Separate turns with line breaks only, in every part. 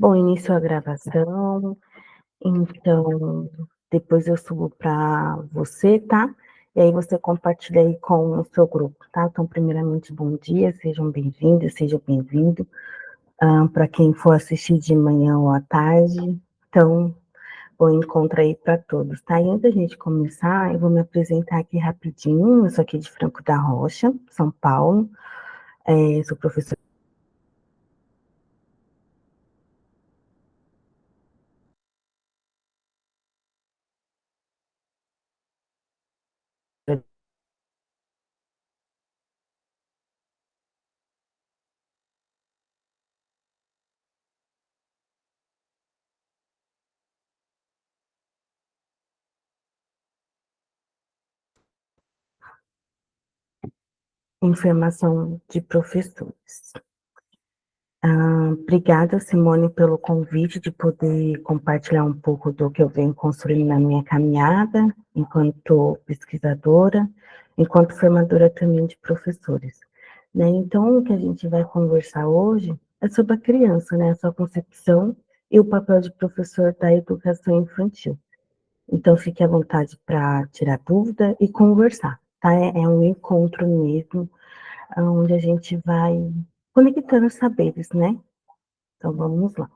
Bom, início a gravação, então depois eu subo para você, tá? E aí você compartilha aí com o seu grupo, tá? Então, primeiramente, bom dia, sejam bem-vindos, seja bem-vindo. Para quem for assistir de manhã ou à tarde, então, bom encontro aí para todos, tá? E antes da gente começar, eu vou me apresentar aqui rapidinho, eu sou aqui de Franco da Rocha, São Paulo, sou professora em formação de professores. Obrigada, Simone, pelo convite de poder compartilhar um pouco do que eu venho construindo na minha caminhada, enquanto pesquisadora, enquanto formadora também de professores. Né? Então, o que a gente vai conversar hoje é sobre a criança, né? A sua concepção e o papel de professor da educação infantil. Então, fique à vontade para tirar dúvida e conversar, tá? É um encontro mesmo, onde a gente vai conectando saberes, né? Então, vamos lá.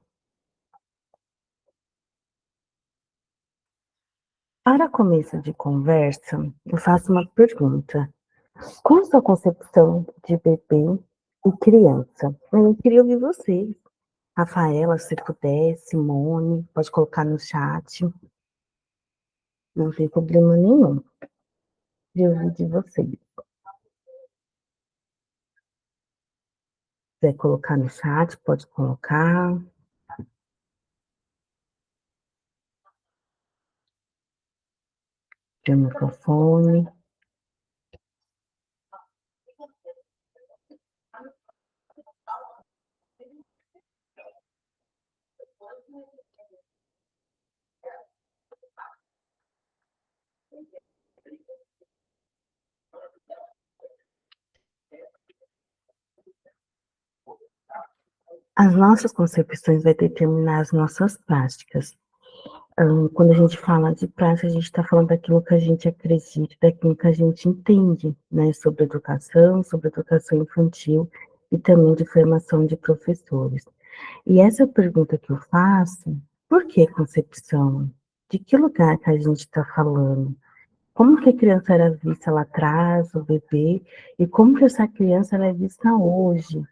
Para começo de conversa, eu faço uma pergunta. Qual a sua concepção de bebê e criança? Eu queria ouvir vocês. Rafaela, se puder, Simone, pode colocar no chat. Não tem problema nenhum de ouvir de vocês. Se quiser colocar no chat, pode colocar. Tem o microfone. As nossas concepções vai determinar as nossas práticas. Quando a gente fala de prática, a gente está falando daquilo que a gente acredita, daquilo que a gente entende, né, sobre educação infantil e também de formação de professores. E essa pergunta que eu faço, por que concepção? De que lugar que a gente está falando? Como que a criança era vista lá atrás, o bebê, e como que essa criança ela é vista hoje?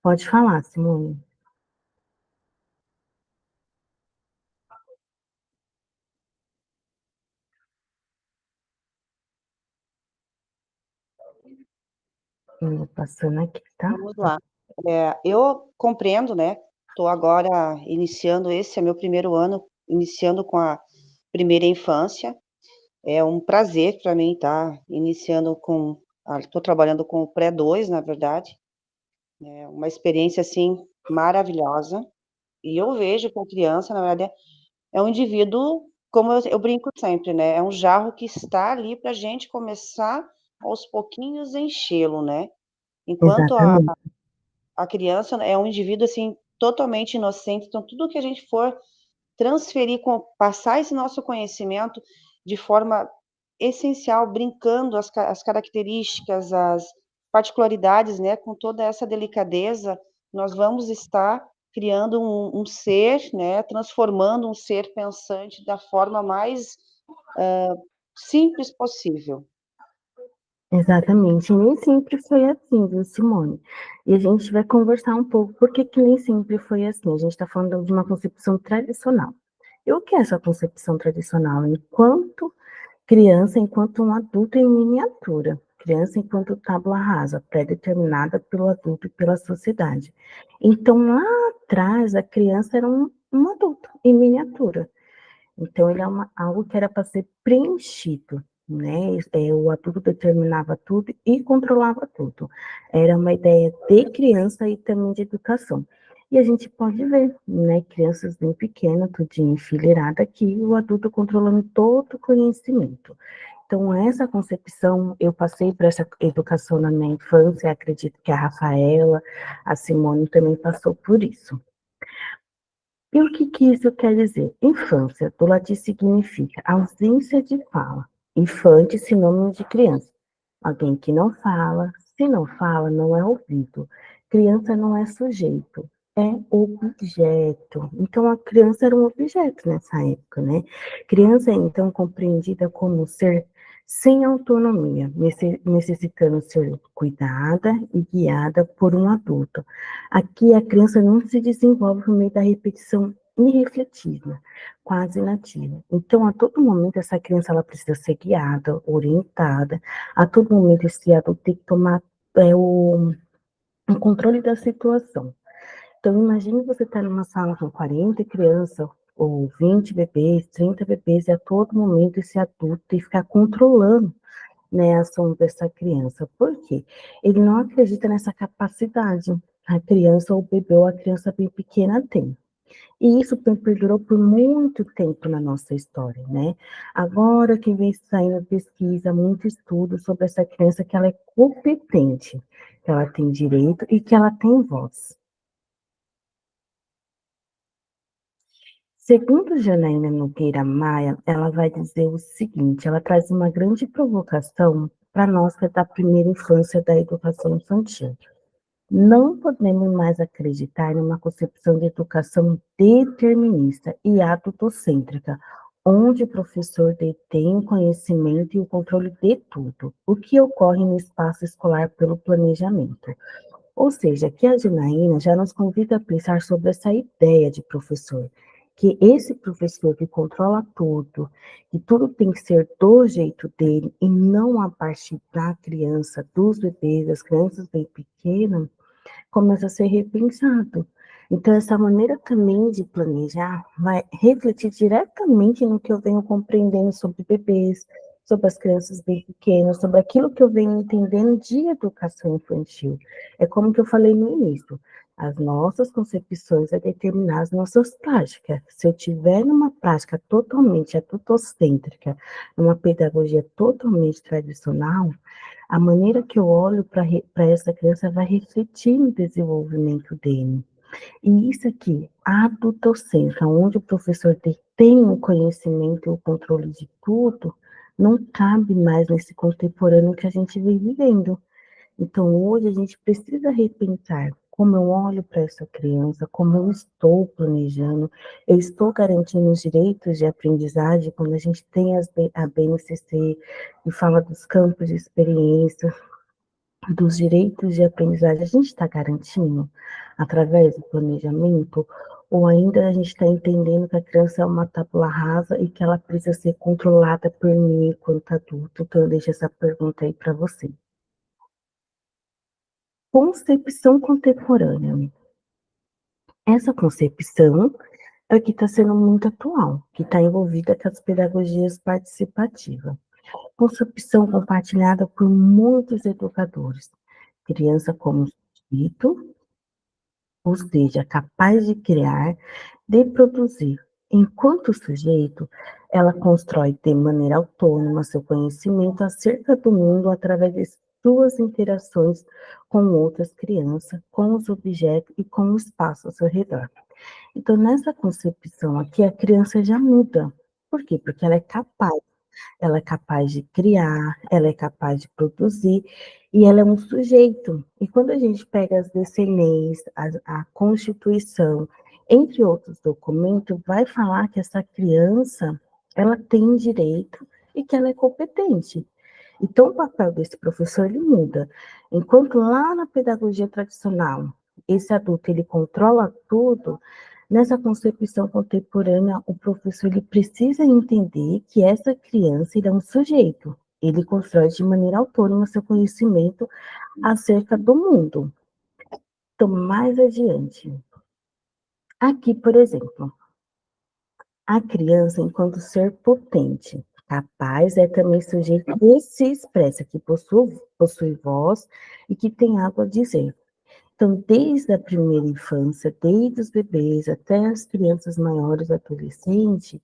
Pode falar, Simone. Passando aqui, tá?
Vamos lá. Eu compreendo, né? Estou agora iniciando, esse é meu primeiro ano, iniciando com a primeira infância. É um prazer para mim estar iniciando com. Estou trabalhando com o pré-2, na verdade. É uma experiência, assim, maravilhosa. E eu vejo que a criança, na verdade, é um indivíduo, como eu brinco sempre, né? É um jarro que está ali para a gente começar aos pouquinhos enchê-lo, né? Enquanto
Exatamente.
a criança é um indivíduo, assim, totalmente inocente, então tudo que a gente for transferir, passar esse nosso conhecimento de forma essencial, brincando as características, as particularidades, né, com toda essa delicadeza, nós vamos estar criando um ser, né, transformando um ser pensante da forma mais simples possível.
Exatamente, nem sempre foi assim, viu, Simone? E a gente vai conversar um pouco, por que que nem sempre foi assim? A gente está falando de uma concepção tradicional. E o que é essa concepção tradicional? Enquanto criança, enquanto um adulto em miniatura. Criança enquanto tábua rasa, pré-determinada pelo adulto e pela sociedade. Então, lá atrás, a criança era um adulto em miniatura. Então, ele é algo que era para ser preenchido, né? O adulto determinava tudo e controlava tudo. Era uma ideia de criança e também de educação. E a gente pode ver, né? Crianças bem pequenas, tudinho enfileirada aqui, o adulto controlando todo o conhecimento. Então, essa concepção, eu passei por essa educação na minha infância, acredito que a Rafaela, a Simone também passou por isso. E o que isso quer dizer? Infância, do latim significa ausência de fala. Infante, sinônimo de criança. Alguém que não fala, se não fala, não é ouvido. Criança não é sujeito, é objeto. Então, a criança era um objeto nessa época, né? Criança é, então, compreendida como um ser sem autonomia, necessitando ser cuidada e guiada por um adulto. Aqui, a criança não se desenvolve por meio da repetição irrefletida, quase inativa. Então, a todo momento, essa criança ela precisa ser guiada, orientada, a todo momento esse adulto tem que tomar o controle da situação. Então, imagine você estar numa sala com 40 crianças, ou 20 bebês, 30 bebês, e a todo momento esse adulto tem que ficar controlando, né, a ação dessa criança. Por quê? Ele não acredita nessa capacidade. A criança, ou o bebê, ou a criança bem pequena tem. E isso perdurou por muito tempo na nossa história, né? Agora que vem saindo pesquisa, muito estudo sobre essa criança que ela é competente, que ela tem direito e que ela tem voz. Segundo Janaína Nogueira Maia, ela vai dizer o seguinte, ela traz uma grande provocação para nós que é da primeira infância da educação infantil. Não podemos mais acreditar numa concepção de educação determinista e adultocêntrica, onde o professor detém o conhecimento e o controle de tudo, o que ocorre no espaço escolar pelo planejamento. Ou seja, que a Janaína já nos convida a pensar sobre essa ideia de professor, que esse professor que controla tudo, que tudo tem que ser do jeito dele e não a partir da criança, dos bebês, das crianças bem pequenas, começa a ser repensado. Então, essa maneira também de planejar vai refletir diretamente no que eu venho compreendendo sobre bebês, sobre as crianças bem pequenas, sobre aquilo que eu venho entendendo de educação infantil. É como que eu falei no início, as nossas concepções é determinar as nossas práticas. Se eu tiver numa prática totalmente adultocêntrica, numa pedagogia totalmente tradicional, a maneira que eu olho para essa criança vai refletir no desenvolvimento dele. E isso aqui, a adultocêntrica, onde o professor tem o conhecimento e o controle de tudo, não cabe mais nesse contemporâneo que a gente vem vivendo. Então, hoje a gente precisa repensar como eu olho para essa criança, como eu estou planejando, eu estou garantindo os direitos de aprendizagem, quando a gente tem a BNCC e fala dos campos de experiência, dos direitos de aprendizagem, a gente está garantindo através do planejamento, ou ainda a gente está entendendo que a criança é uma tábua rasa e que ela precisa ser controlada por mim enquanto adulto? Então, eu deixo essa pergunta aí para você. Concepção contemporânea. Essa concepção é que está sendo muito atual, que está envolvida com as pedagogias participativas. Concepção compartilhada por muitos educadores. Criança como sujeito, ou seja, capaz de criar, de produzir. Enquanto sujeito, ela constrói de maneira autônoma seu conhecimento acerca do mundo através de suas interações com outras crianças, com os objetos e com o espaço ao seu redor. Então, nessa concepção aqui, a criança já muda. Por quê? Porque ela é capaz de criar, ela é capaz de produzir, e ela é um sujeito. E quando a gente pega as DCNEs, a Constituição, entre outros documentos, vai falar que essa criança, ela tem direito e que ela é competente. Então, o papel desse professor, ele muda. Enquanto lá na pedagogia tradicional, esse adulto, ele controla tudo, nessa concepção contemporânea, o professor, ele precisa entender que essa criança, ele é um sujeito. Ele constrói de maneira autônoma seu conhecimento acerca do mundo. Então, mais adiante. Aqui, por exemplo, a criança, enquanto ser potente, capaz, é também sujeito que se expressa, que possui voz e que tem algo a dizer. Então, desde a primeira infância, desde os bebês até as crianças maiores, adolescentes,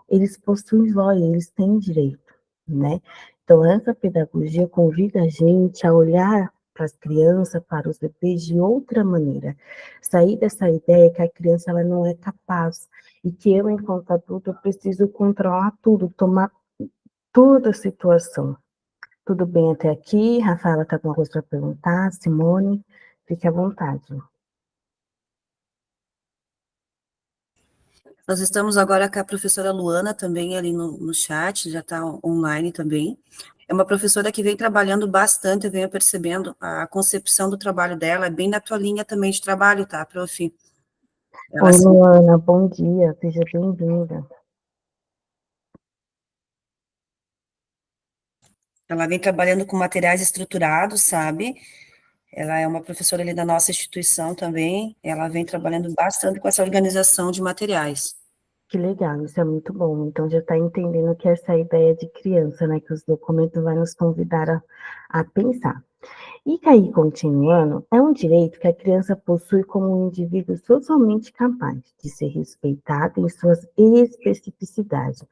eles possuem voz, eles têm direito, né? Então, essa pedagogia convida a gente a olhar as crianças, para os bebês de outra maneira. Sair dessa ideia que a criança ela não é capaz e que eu, enquanto adulto, eu preciso controlar tudo, tomar toda a situação. Tudo bem até aqui? Rafaela está com alguma coisa para perguntar? Simone, fique à vontade.
Nós estamos agora com a professora Luana também ali no chat, já está online também. É uma professora que vem trabalhando bastante, eu venho percebendo a concepção do trabalho dela, é bem na tua linha também de trabalho, tá, prof? Ela,
Oi, Luana, bom dia, seja bem-vinda.
ela vem trabalhando com materiais estruturados, sabe? Ela é uma professora ali da nossa instituição também, ela vem trabalhando bastante com essa organização de materiais.
Que legal, isso é muito bom. Então já está entendendo que essa ideia de criança, né, que os documentos vai nos convidar a pensar. E aí, continuando, é um direito que a criança possui como um indivíduo socialmente capaz de ser respeitado em suas especificidades,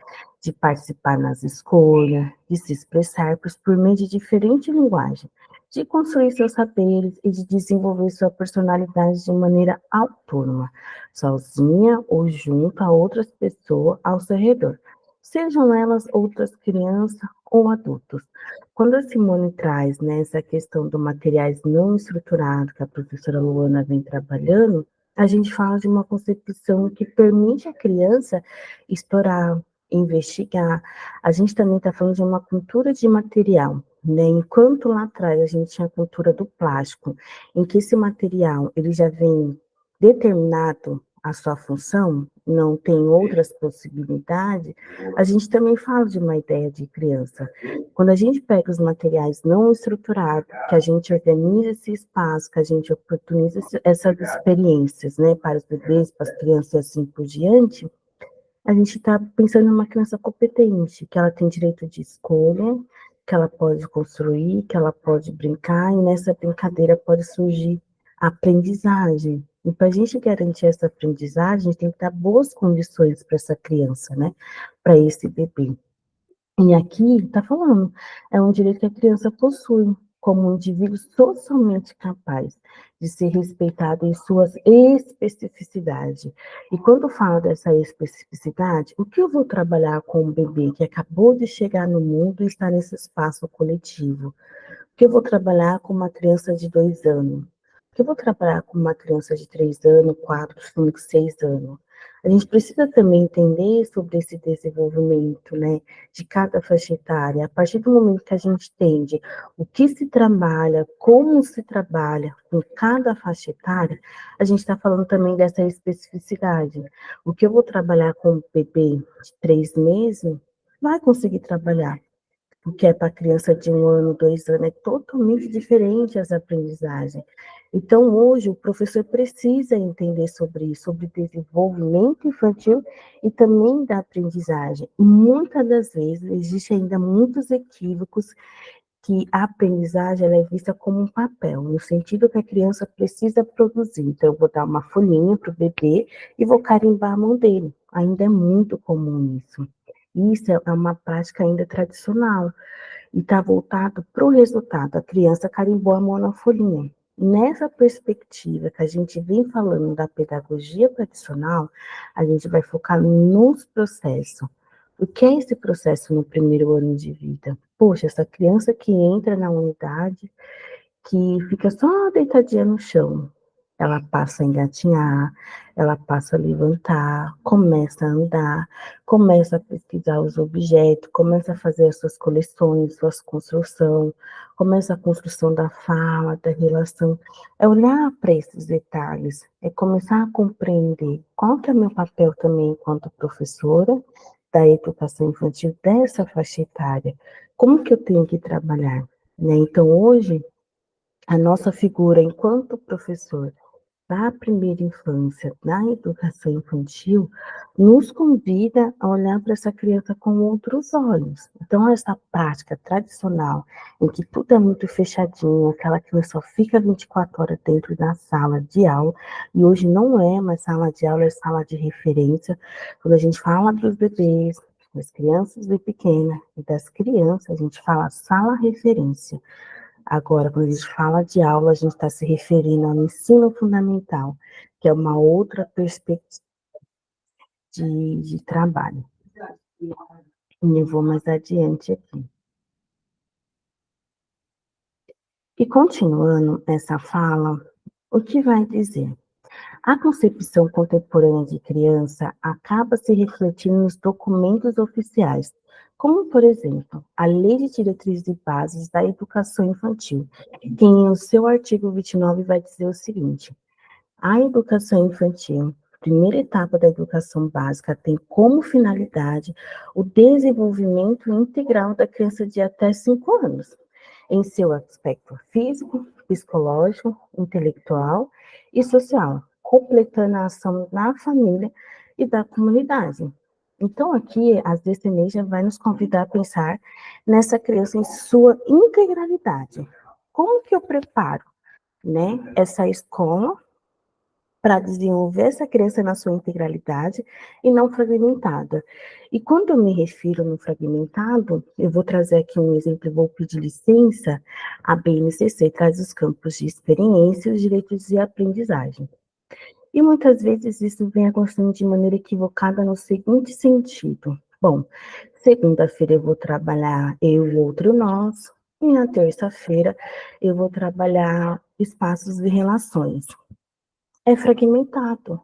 de participar nas escolhas, de se expressar por meio de diferente linguagem, de construir seus saberes e de desenvolver sua personalidade de maneira autônoma, sozinha ou junto a outras pessoas ao seu redor, sejam elas outras crianças ou adultos. Quando a Simone traz, né, essa questão do materiais não estruturados que a professora Luana vem trabalhando, a gente fala de uma concepção que permite à criança explorar, investigar. A gente também está falando de uma cultura de material, né? Enquanto lá atrás a gente tinha a cultura do plástico, em que esse material ele já vem determinado a sua função, não tem outras possibilidades, a gente também fala de uma ideia de criança. Quando a gente pega os materiais não estruturados, que a gente organiza esse espaço, que a gente oportuniza essas experiências, né, para os bebês, para as crianças e assim por diante, a gente está pensando numa criança competente, que ela tem direito de escolha, que ela pode construir, que ela pode brincar, e nessa brincadeira pode surgir a aprendizagem. E para a gente garantir essa aprendizagem, a gente tem que dar boas condições para essa criança, né? Para esse bebê. E aqui está falando, é um direito que a criança possui, como um indivíduo socialmente capaz de ser respeitado em suas especificidades. E quando falo dessa especificidade, o que eu vou trabalhar com um bebê que acabou de chegar no mundo e está nesse espaço coletivo? O que eu vou trabalhar com uma criança de 2 anos? O que eu vou trabalhar com uma criança de 3 anos, 4, 5, 6 anos? A gente precisa também entender sobre esse desenvolvimento, né, de cada faixa etária. A partir do momento que a gente entende o que se trabalha, como se trabalha com cada faixa etária, a gente está falando também dessa especificidade. O que eu vou trabalhar com um bebê de 3 meses, vai conseguir trabalhar. O que é para criança de 1 ano, 2 anos, é totalmente diferente as aprendizagens. Então, hoje, o professor precisa entender sobre isso, sobre desenvolvimento infantil e também da aprendizagem. Muitas das vezes, existem ainda muitos equívocos que a aprendizagem ela é vista como um papel, no sentido que a criança precisa produzir. Então, eu vou dar uma folhinha para o bebê e vou carimbar a mão dele. Ainda é muito comum isso. Isso é uma prática ainda tradicional e está voltado para o resultado. A criança carimbou a mão na folhinha. Nessa perspectiva que a gente vem falando da pedagogia tradicional, a gente vai focar nos processos. O que é esse processo no primeiro ano de vida? Poxa, essa criança que entra na unidade, que fica só deitadinha no chão. Ela passa a engatinhar, ela passa a levantar, começa a andar, começa a pesquisar os objetos, começa a fazer as suas coleções, suas construções, começa a construção da fala, da relação. É olhar para esses detalhes, é começar a compreender qual que é o meu papel também enquanto professora da educação infantil dessa faixa etária. Como que eu tenho que trabalhar? Né? Então, hoje, a nossa figura enquanto professor da primeira infância, da educação infantil, nos convida a olhar para essa criança com outros olhos. Então, essa prática tradicional, em que tudo é muito fechadinho, aquela criança só fica 24 horas dentro da sala de aula, e hoje não é mais sala de aula, é sala de referência. Quando a gente fala dos bebês, das crianças de pequena e das crianças, a gente fala sala referência. Agora, quando a gente fala de aula, a gente está se referindo ao ensino fundamental, que é uma outra perspectiva de trabalho. E eu vou mais adiante aqui. E continuando essa fala, o que vai dizer? A concepção contemporânea de criança acaba se refletindo nos documentos oficiais, como, por exemplo, a Lei de Diretrizes e Bases da Educação Infantil, que em o seu artigo 29 vai dizer o seguinte: a educação infantil, primeira etapa da educação básica, tem como finalidade o desenvolvimento integral da criança de até 5 anos, em seu aspecto físico, psicológico, intelectual e social, completando a ação na família e da comunidade. Então, aqui, as descendências vai nos convidar a pensar nessa criança em sua integralidade. Como que eu preparo, né, essa escola para desenvolver essa criança na sua integralidade e não fragmentada? E quando eu me refiro no fragmentado, eu vou trazer aqui um exemplo, vou pedir licença, a BNCC traz os campos de experiência e os direitos de aprendizagem. E muitas vezes isso vem acontecendo de maneira equivocada no seguinte sentido: bom, segunda-feira eu vou trabalhar eu e outro nós, e na terça-feira eu vou trabalhar espaços de relações. É fragmentado.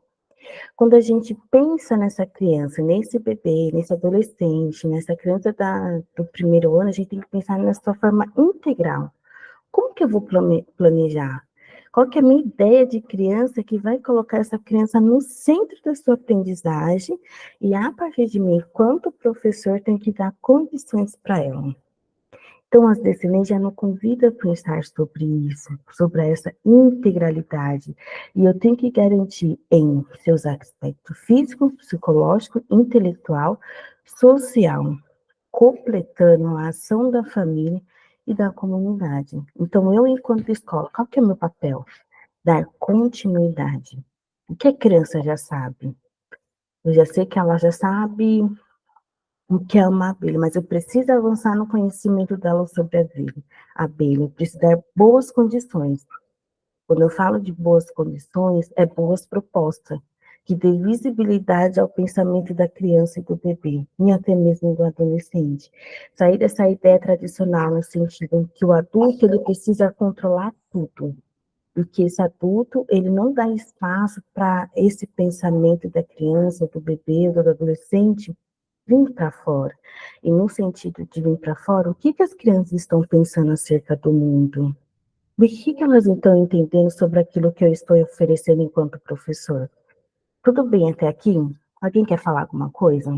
Quando a gente pensa nessa criança, nesse bebê, nesse adolescente, nessa criança do primeiro ano, a gente tem que pensar na sua forma integral. Como que eu vou planejar? Qual que é a minha ideia de criança que vai colocar essa criança no centro da sua aprendizagem e, a partir de mim, enquanto professor, tem que dar condições para ela? Então, as descendentes já nos convidam a pensar sobre isso, sobre essa integralidade. E eu tenho que garantir em seus aspectos físico, psicológico, intelectual, social, completando a ação da família e da comunidade. Então, eu, enquanto escola, qual que é o meu papel? Dar continuidade. O que a criança já sabe? Eu já sei que ela já sabe o que é uma abelha, mas eu preciso avançar no conhecimento dela sobre a abelha. Eu preciso dar boas condições. Quando eu falo de boas condições, é boas propostas, que dê visibilidade ao pensamento da criança e do bebê, e até mesmo do adolescente. Sair dessa ideia tradicional, no sentido em que o adulto ele precisa controlar tudo, e que esse adulto ele não dá espaço para esse pensamento da criança, do bebê, do adolescente, vir para fora. E no sentido de vir para fora, o que, que as crianças estão pensando acerca do mundo? O que elas estão entendendo sobre aquilo que eu estou oferecendo enquanto professor? Tudo bem até aqui? Alguém quer falar alguma coisa?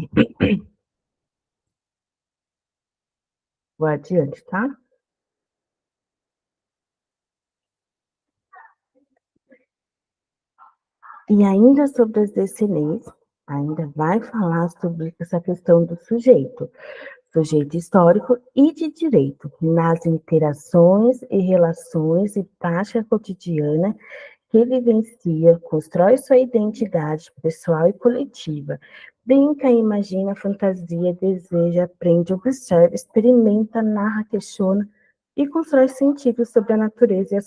Vou adiante, tá? E ainda sobre as descendências, ainda vai falar sobre essa questão do sujeito histórico e de direito, nas interações e relações e prática cotidiana que vivencia, constrói sua identidade pessoal e coletiva, brinca, imagina, fantasia, deseja, aprende, observa, experimenta, narra, questiona e constrói sentidos sobre a natureza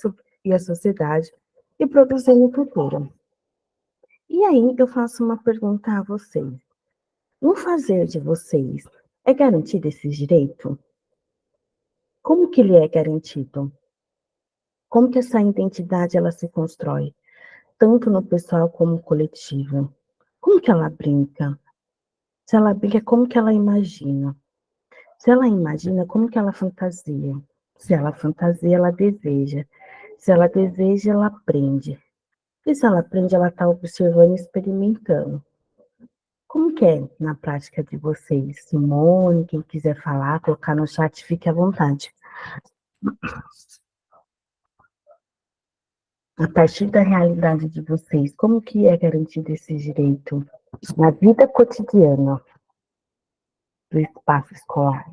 e a sociedade e produzindo cultura. E aí eu faço uma pergunta a vocês. No fazer de vocês, é garantido esse direito? Como que ele é garantido? Como que essa identidade ela se constrói? Tanto no pessoal como no coletivo. Como que ela brinca? Se ela brinca, como que ela imagina? Se ela imagina, como que ela fantasia? Se ela fantasia, ela deseja. Se ela deseja, ela aprende. E se ela aprende, ela está observando e experimentando. Como que é na prática de vocês? Simone, quem quiser falar, colocar no chat, fique à vontade. A partir da realidade de vocês, como que é garantido esse direito na vida cotidiana do espaço escolar?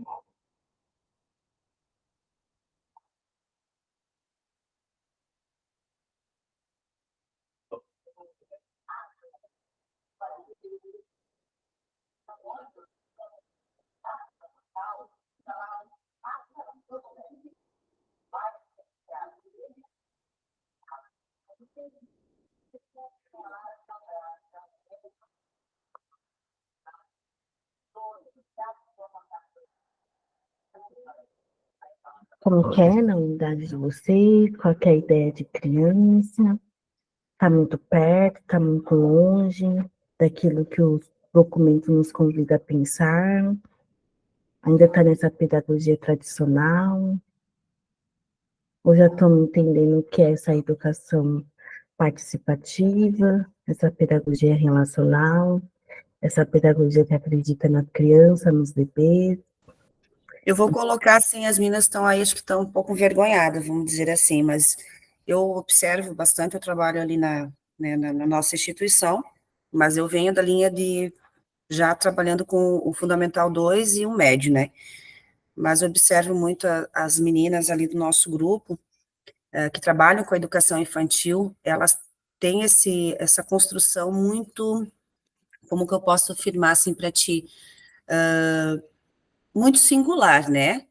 Como que é na unidade de vocês? Qual que é a ideia de criança? Está muito perto, está muito longe daquilo que os documentos nos convidam a pensar? Ainda está nessa pedagogia tradicional? Ou já estão entendendo o que é essa educação participativa, essa pedagogia relacional, essa pedagogia que acredita na criança, nos bebês?
Eu vou colocar assim, as meninas estão aí, acho que estão um pouco envergonhadas, vamos dizer assim, mas eu observo bastante, eu trabalho ali na nossa instituição, mas eu venho da linha de já trabalhando com o Fundamental 2 e o médio, né? Mas eu observo muito as meninas ali do nosso grupo, que trabalham com a educação infantil, elas têm essa construção muito, como que eu posso afirmar assim para ti, muito singular, né?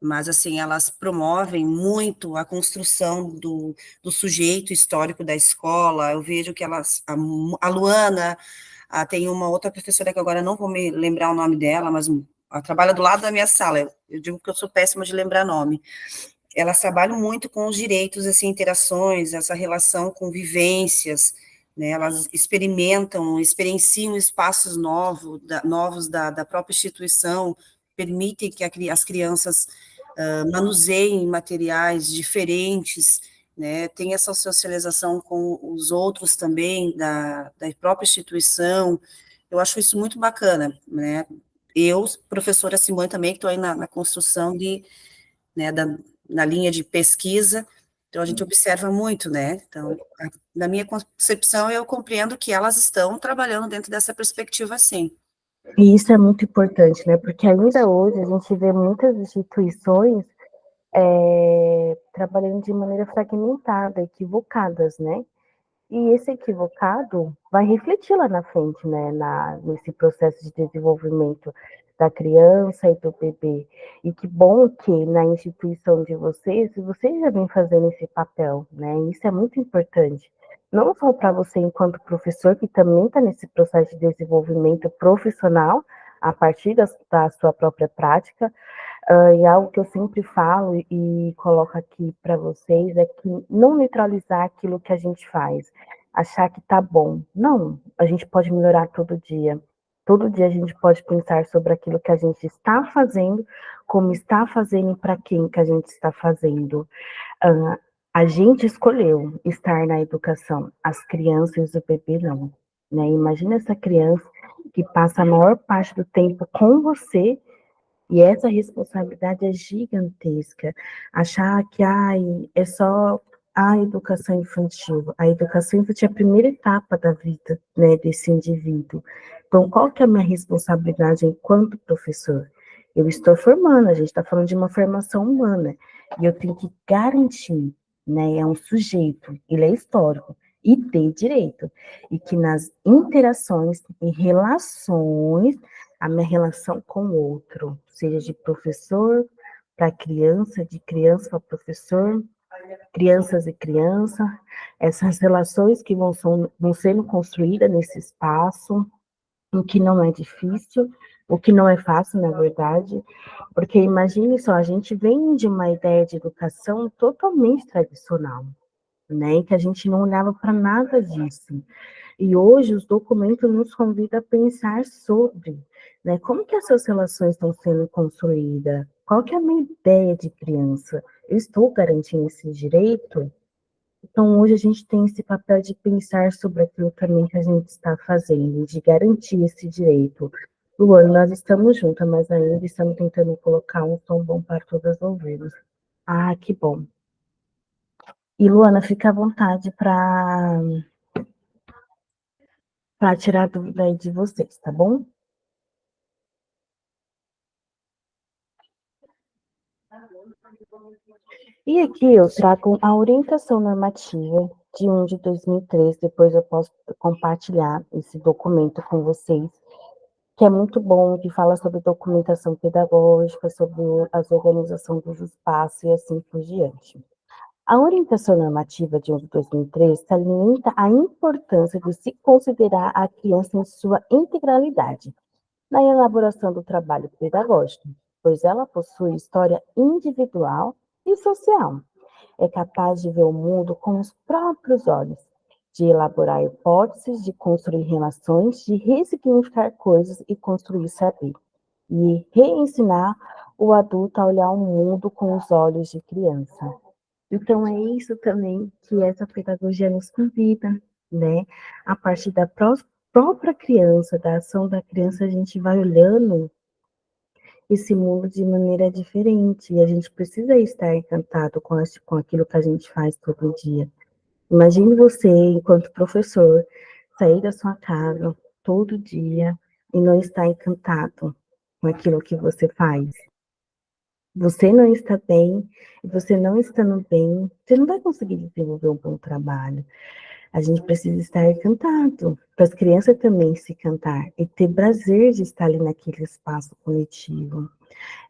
Mas, assim, elas promovem muito a construção do sujeito histórico da escola. Eu vejo que elas, a Luana, tem uma outra professora que agora não vou me lembrar o nome dela, mas ela trabalha do lado da minha sala. Eu digo que eu sou péssima de lembrar nome. Elas trabalham muito com os direitos, assim, interações, essa relação com vivências, né? Elas experienciam espaços novos da própria instituição, permitem que as crianças manuseiem materiais diferentes, né? Tem essa socialização com os outros também, da própria instituição. Eu acho isso muito bacana, né? Eu, professora Simone também, que estou aí na construção né, na linha de pesquisa, então a gente observa muito, né? Então, na minha concepção, eu compreendo que elas estão trabalhando dentro dessa perspectiva, sim.
E isso é muito importante, né? Porque ainda hoje a gente vê muitas instituições trabalhando de maneira fragmentada, equivocadas, né? E esse equivocado vai refletir lá na frente, né, nesse processo de desenvolvimento da criança e do bebê. E que bom que na instituição de vocês já vêm fazendo esse papel, né? Isso é muito importante. Não só para você, enquanto professor, que também está nesse processo de desenvolvimento profissional, a partir da sua própria prática, e algo que eu sempre falo e coloco aqui para vocês é que não neutralizar aquilo que a gente faz, achar que tá bom. Não, a gente pode melhorar todo dia. Todo dia a gente pode pensar sobre aquilo que a gente está fazendo, como está fazendo e para quem que a gente está fazendo. Uh, a gente escolheu estar na educação, as crianças e o bebê não. Né? Imagina essa criança que passa a maior parte do tempo com você e essa responsabilidade é gigantesca. Achar que é só a educação infantil. A educação infantil é a primeira etapa da vida, né, desse indivíduo. Então, qual que é a minha responsabilidade enquanto professor? Eu estou formando, a gente está falando de uma formação humana, e eu tenho que garantir, né, é um sujeito, ele é histórico, e tem direito, e que nas interações e relações a minha relação com o outro, seja de professor para criança, de criança para professor, crianças e criança, essas relações que vão sendo construídas nesse espaço, o que não é difícil, o que não é fácil, na verdade, porque imagine só, a gente vem de uma ideia de educação totalmente tradicional, né, que a gente não olhava para nada disso. E hoje os documentos nos convidam a pensar sobre, né, como que essas relações estão sendo construídas, qual que é a minha ideia de criança, eu estou garantindo esse direito? Então hoje a gente tem esse papel de pensar sobre aquilo também que a gente está fazendo, de garantir esse direito. Luana, nós estamos juntas, mas ainda estamos tentando colocar um som bom para todas ouvirmos. Ah, que bom. E Luana, fica à vontade para tirar dúvida aí de vocês, tá bom? E aqui eu trago a orientação normativa de 1 de 2003, depois eu posso compartilhar esse documento com vocês, que é muito bom, que fala sobre documentação pedagógica, sobre as organizações dos espaços e assim por diante. A orientação normativa de 11 de 2003 salienta a importância de se considerar a criança em sua integralidade na elaboração do trabalho pedagógico, pois ela possui história individual e social. É capaz de ver o mundo com os próprios olhos, de elaborar hipóteses, de construir relações, de ressignificar coisas e construir saber, e reensinar o adulto a olhar o mundo com os olhos de criança. Então, é isso também que essa pedagogia nos convida, né? A partir da própria criança, da ação da criança, a gente vai olhando esse mundo de maneira diferente, e a gente precisa estar encantado com aquilo que a gente faz todo dia. Imagine você, enquanto professor, sair da sua casa todo dia e não estar encantado com aquilo que você faz. Você não está bem, e você não estando bem, você não vai conseguir desenvolver um bom trabalho. A gente precisa estar encantado, para as crianças também se cantar e ter prazer de estar ali naquele espaço coletivo.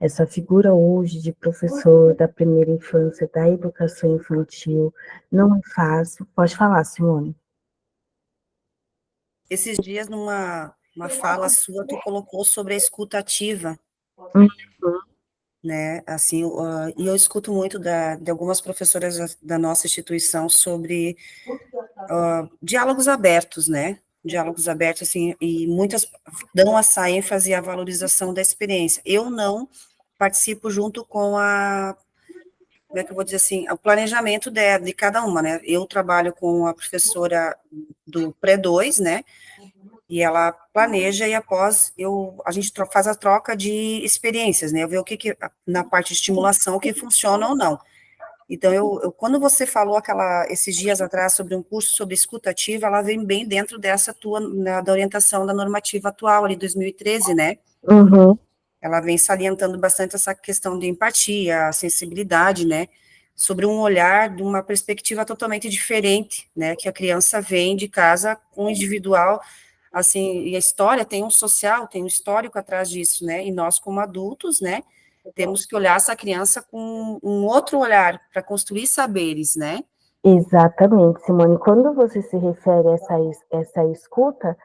Essa figura hoje de professor da primeira infância, da educação infantil, não é fácil. Pode falar, Simone.
Esses dias, uma fala sua, tu colocou sobre a escuta ativa,
Uhum.
né, assim, e eu escuto muito de algumas professoras da nossa instituição sobre diálogos abertos, né, diálogos abertos, assim, e muitas dão essa ênfase à valorização da experiência. Eu não participo junto com como é que eu vou dizer assim, o planejamento de cada uma, né, eu trabalho com a professora do pré-2, né, e ela planeja e após a gente faz a troca de experiências, né? Eu ver o que na parte de estimulação o que funciona ou não. Então quando você falou esses dias atrás sobre um curso sobre escuta ativa, ela vem bem dentro dessa tua da orientação da normativa atual ali 2013, né?
Uhum.
Ela vem salientando bastante essa questão de empatia, sensibilidade, né? Sobre um olhar de uma perspectiva totalmente diferente, né? Que a criança vem de casa com o individual, assim, e a história tem um social, tem um histórico atrás disso, né? E nós, como adultos, né? Temos que olhar essa criança com um outro olhar para construir saberes, né?
Exatamente, Simone. Quando você se refere a essa escuta,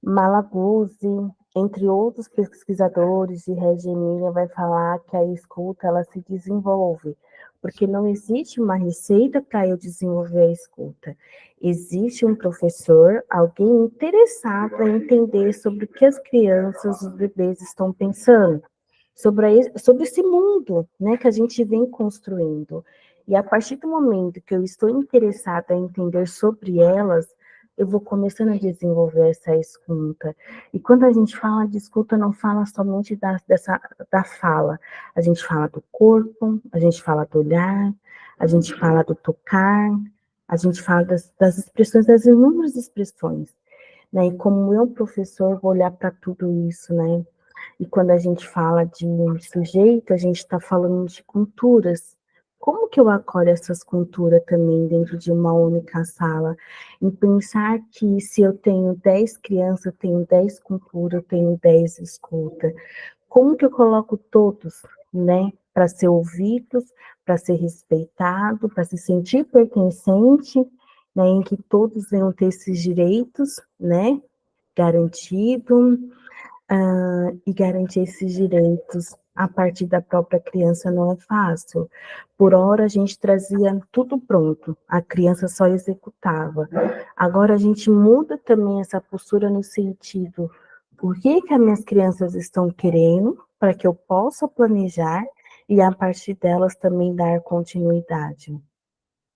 Malaguzzi, entre outros pesquisadores de Reggio Emília, vai falar que a escuta ela se desenvolve, porque não existe uma receita para eu desenvolver a escuta. Existe um professor, alguém interessado em entender sobre o que as crianças, os bebês estão pensando, sobre esse mundo, né, que a gente vem construindo. E a partir do momento que eu estou interessada em entender sobre elas, eu vou começando a desenvolver essa escuta. E quando a gente fala de escuta, não fala somente da fala. A gente fala do corpo, a gente fala do olhar, a gente fala do tocar, a gente fala das expressões, das inúmeras expressões. Né? E como eu, professor, vou olhar para tudo isso, né? E quando a gente fala de sujeito, a gente está falando de culturas. Como que eu acolho essas culturas também dentro de uma única sala? Em pensar que se eu tenho 10 crianças, eu tenho 10 culturas, eu tenho 10 escutas. Como que eu coloco todos, né? Para ser ouvidos, para ser respeitado, para se sentir pertencente, né? Em que todos venham ter esses direitos, né? Garantido, e garantir esses direitos a partir da própria criança não é fácil. Por hora a gente trazia tudo pronto, a criança só executava. Agora a gente muda também essa postura no sentido, o que que as minhas crianças estão querendo para que eu possa planejar e a partir delas também dar continuidade.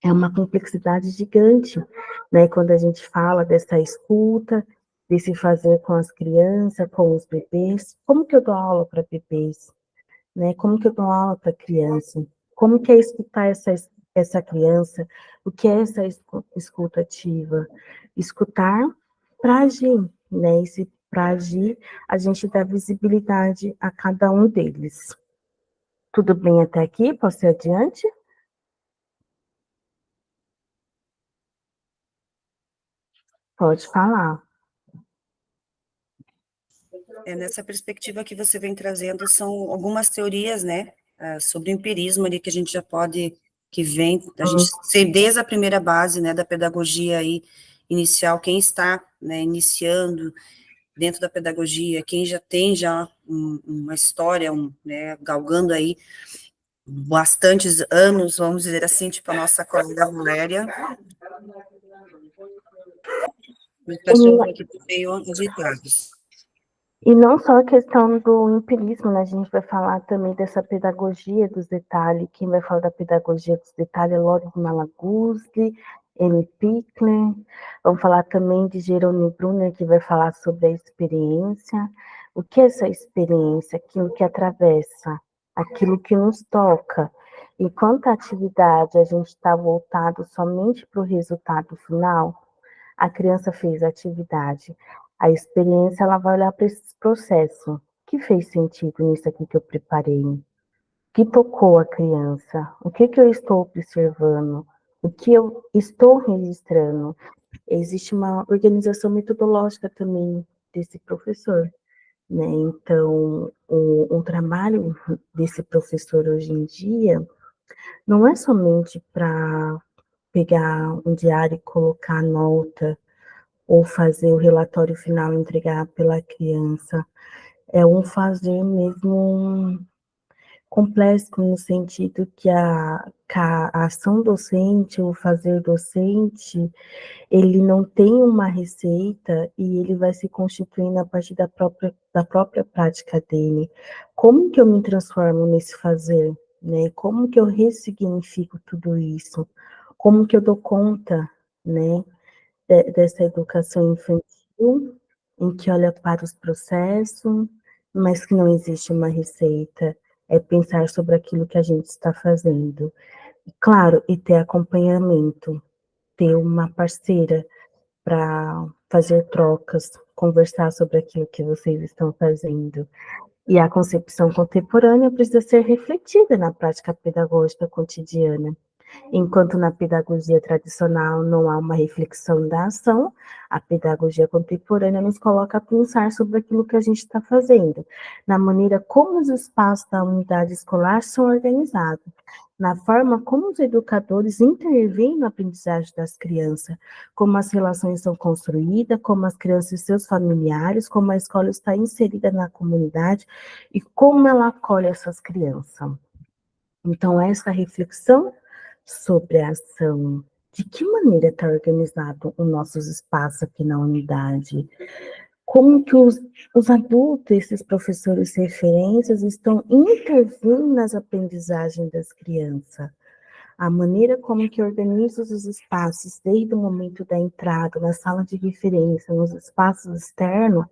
É uma complexidade gigante, né? Quando a gente fala dessa escuta, desse fazer com as crianças, com os bebês, como que eu dou aula para bebês, né? Como que eu dou aula para criança? Como que é escutar essa criança? O que é essa escuta ativa? Escutar para agir, né? E se para agir, a gente dá visibilidade a cada um deles. Tudo bem até aqui? Posso ir adiante? Pode falar.
Nessa perspectiva que você vem trazendo, são algumas teorias, né, sobre o empirismo ali, que a gente já pode que vem, a gente ser desde a primeira base, né, da pedagogia aí inicial, quem está, né, iniciando dentro da pedagogia, quem já tem uma história, né, galgando aí bastantes anos, vamos dizer assim, tipo a nossa colega Valéria. Os cachorros aqui estão meio agitados.
E não só a questão do empirismo, né? A gente vai falar também dessa pedagogia dos detalhes. Quem vai falar da pedagogia dos detalhes é Loris Malaguzzi, Amy Pickler. Vamos falar também de Jerome Brunner, que vai falar sobre a experiência. O que é essa experiência? Aquilo que atravessa, aquilo que nos toca. Enquanto a atividade a gente está voltado somente para o resultado final, a criança fez a atividade. A experiência, ela vai olhar para esse processo. O que fez sentido nisso aqui que eu preparei? O que tocou a criança? O que eu estou observando? O que eu estou registrando? Existe uma organização metodológica também desse professor, né? Então, o trabalho desse professor hoje em dia não é somente para pegar um diário e colocar nota, ou fazer o relatório final entregar pela criança. É um fazer mesmo complexo, no sentido que a ação docente, o fazer docente, ele não tem uma receita e ele vai se constituindo a partir da própria prática dele. Como que eu me transformo nesse fazer? Né? Como que eu ressignifico tudo isso? Como que eu dou conta, né, dessa educação infantil, em que olha para os processos, mas que não existe uma receita, é pensar sobre aquilo que a gente está fazendo. Claro, e ter acompanhamento, ter uma parceira para fazer trocas, conversar sobre aquilo que vocês estão fazendo. E a concepção contemporânea precisa ser refletida na prática pedagógica cotidiana. Enquanto na pedagogia tradicional não há uma reflexão da ação, a pedagogia contemporânea nos coloca a pensar sobre aquilo que a gente está fazendo, na maneira como os espaços da unidade escolar são organizados, na forma como os educadores intervêm na aprendizagem das crianças, como as relações são construídas, como as crianças e seus familiares, como a escola está inserida na comunidade e como ela acolhe essas crianças. Então, essa reflexão sobre a ação, de que maneira está organizado os nossos espaços aqui na unidade, como que os adultos, esses professores referências, estão intervindo nas aprendizagens das crianças, a maneira como que organiza os espaços, desde o momento da entrada, na sala de referência, nos espaços externos,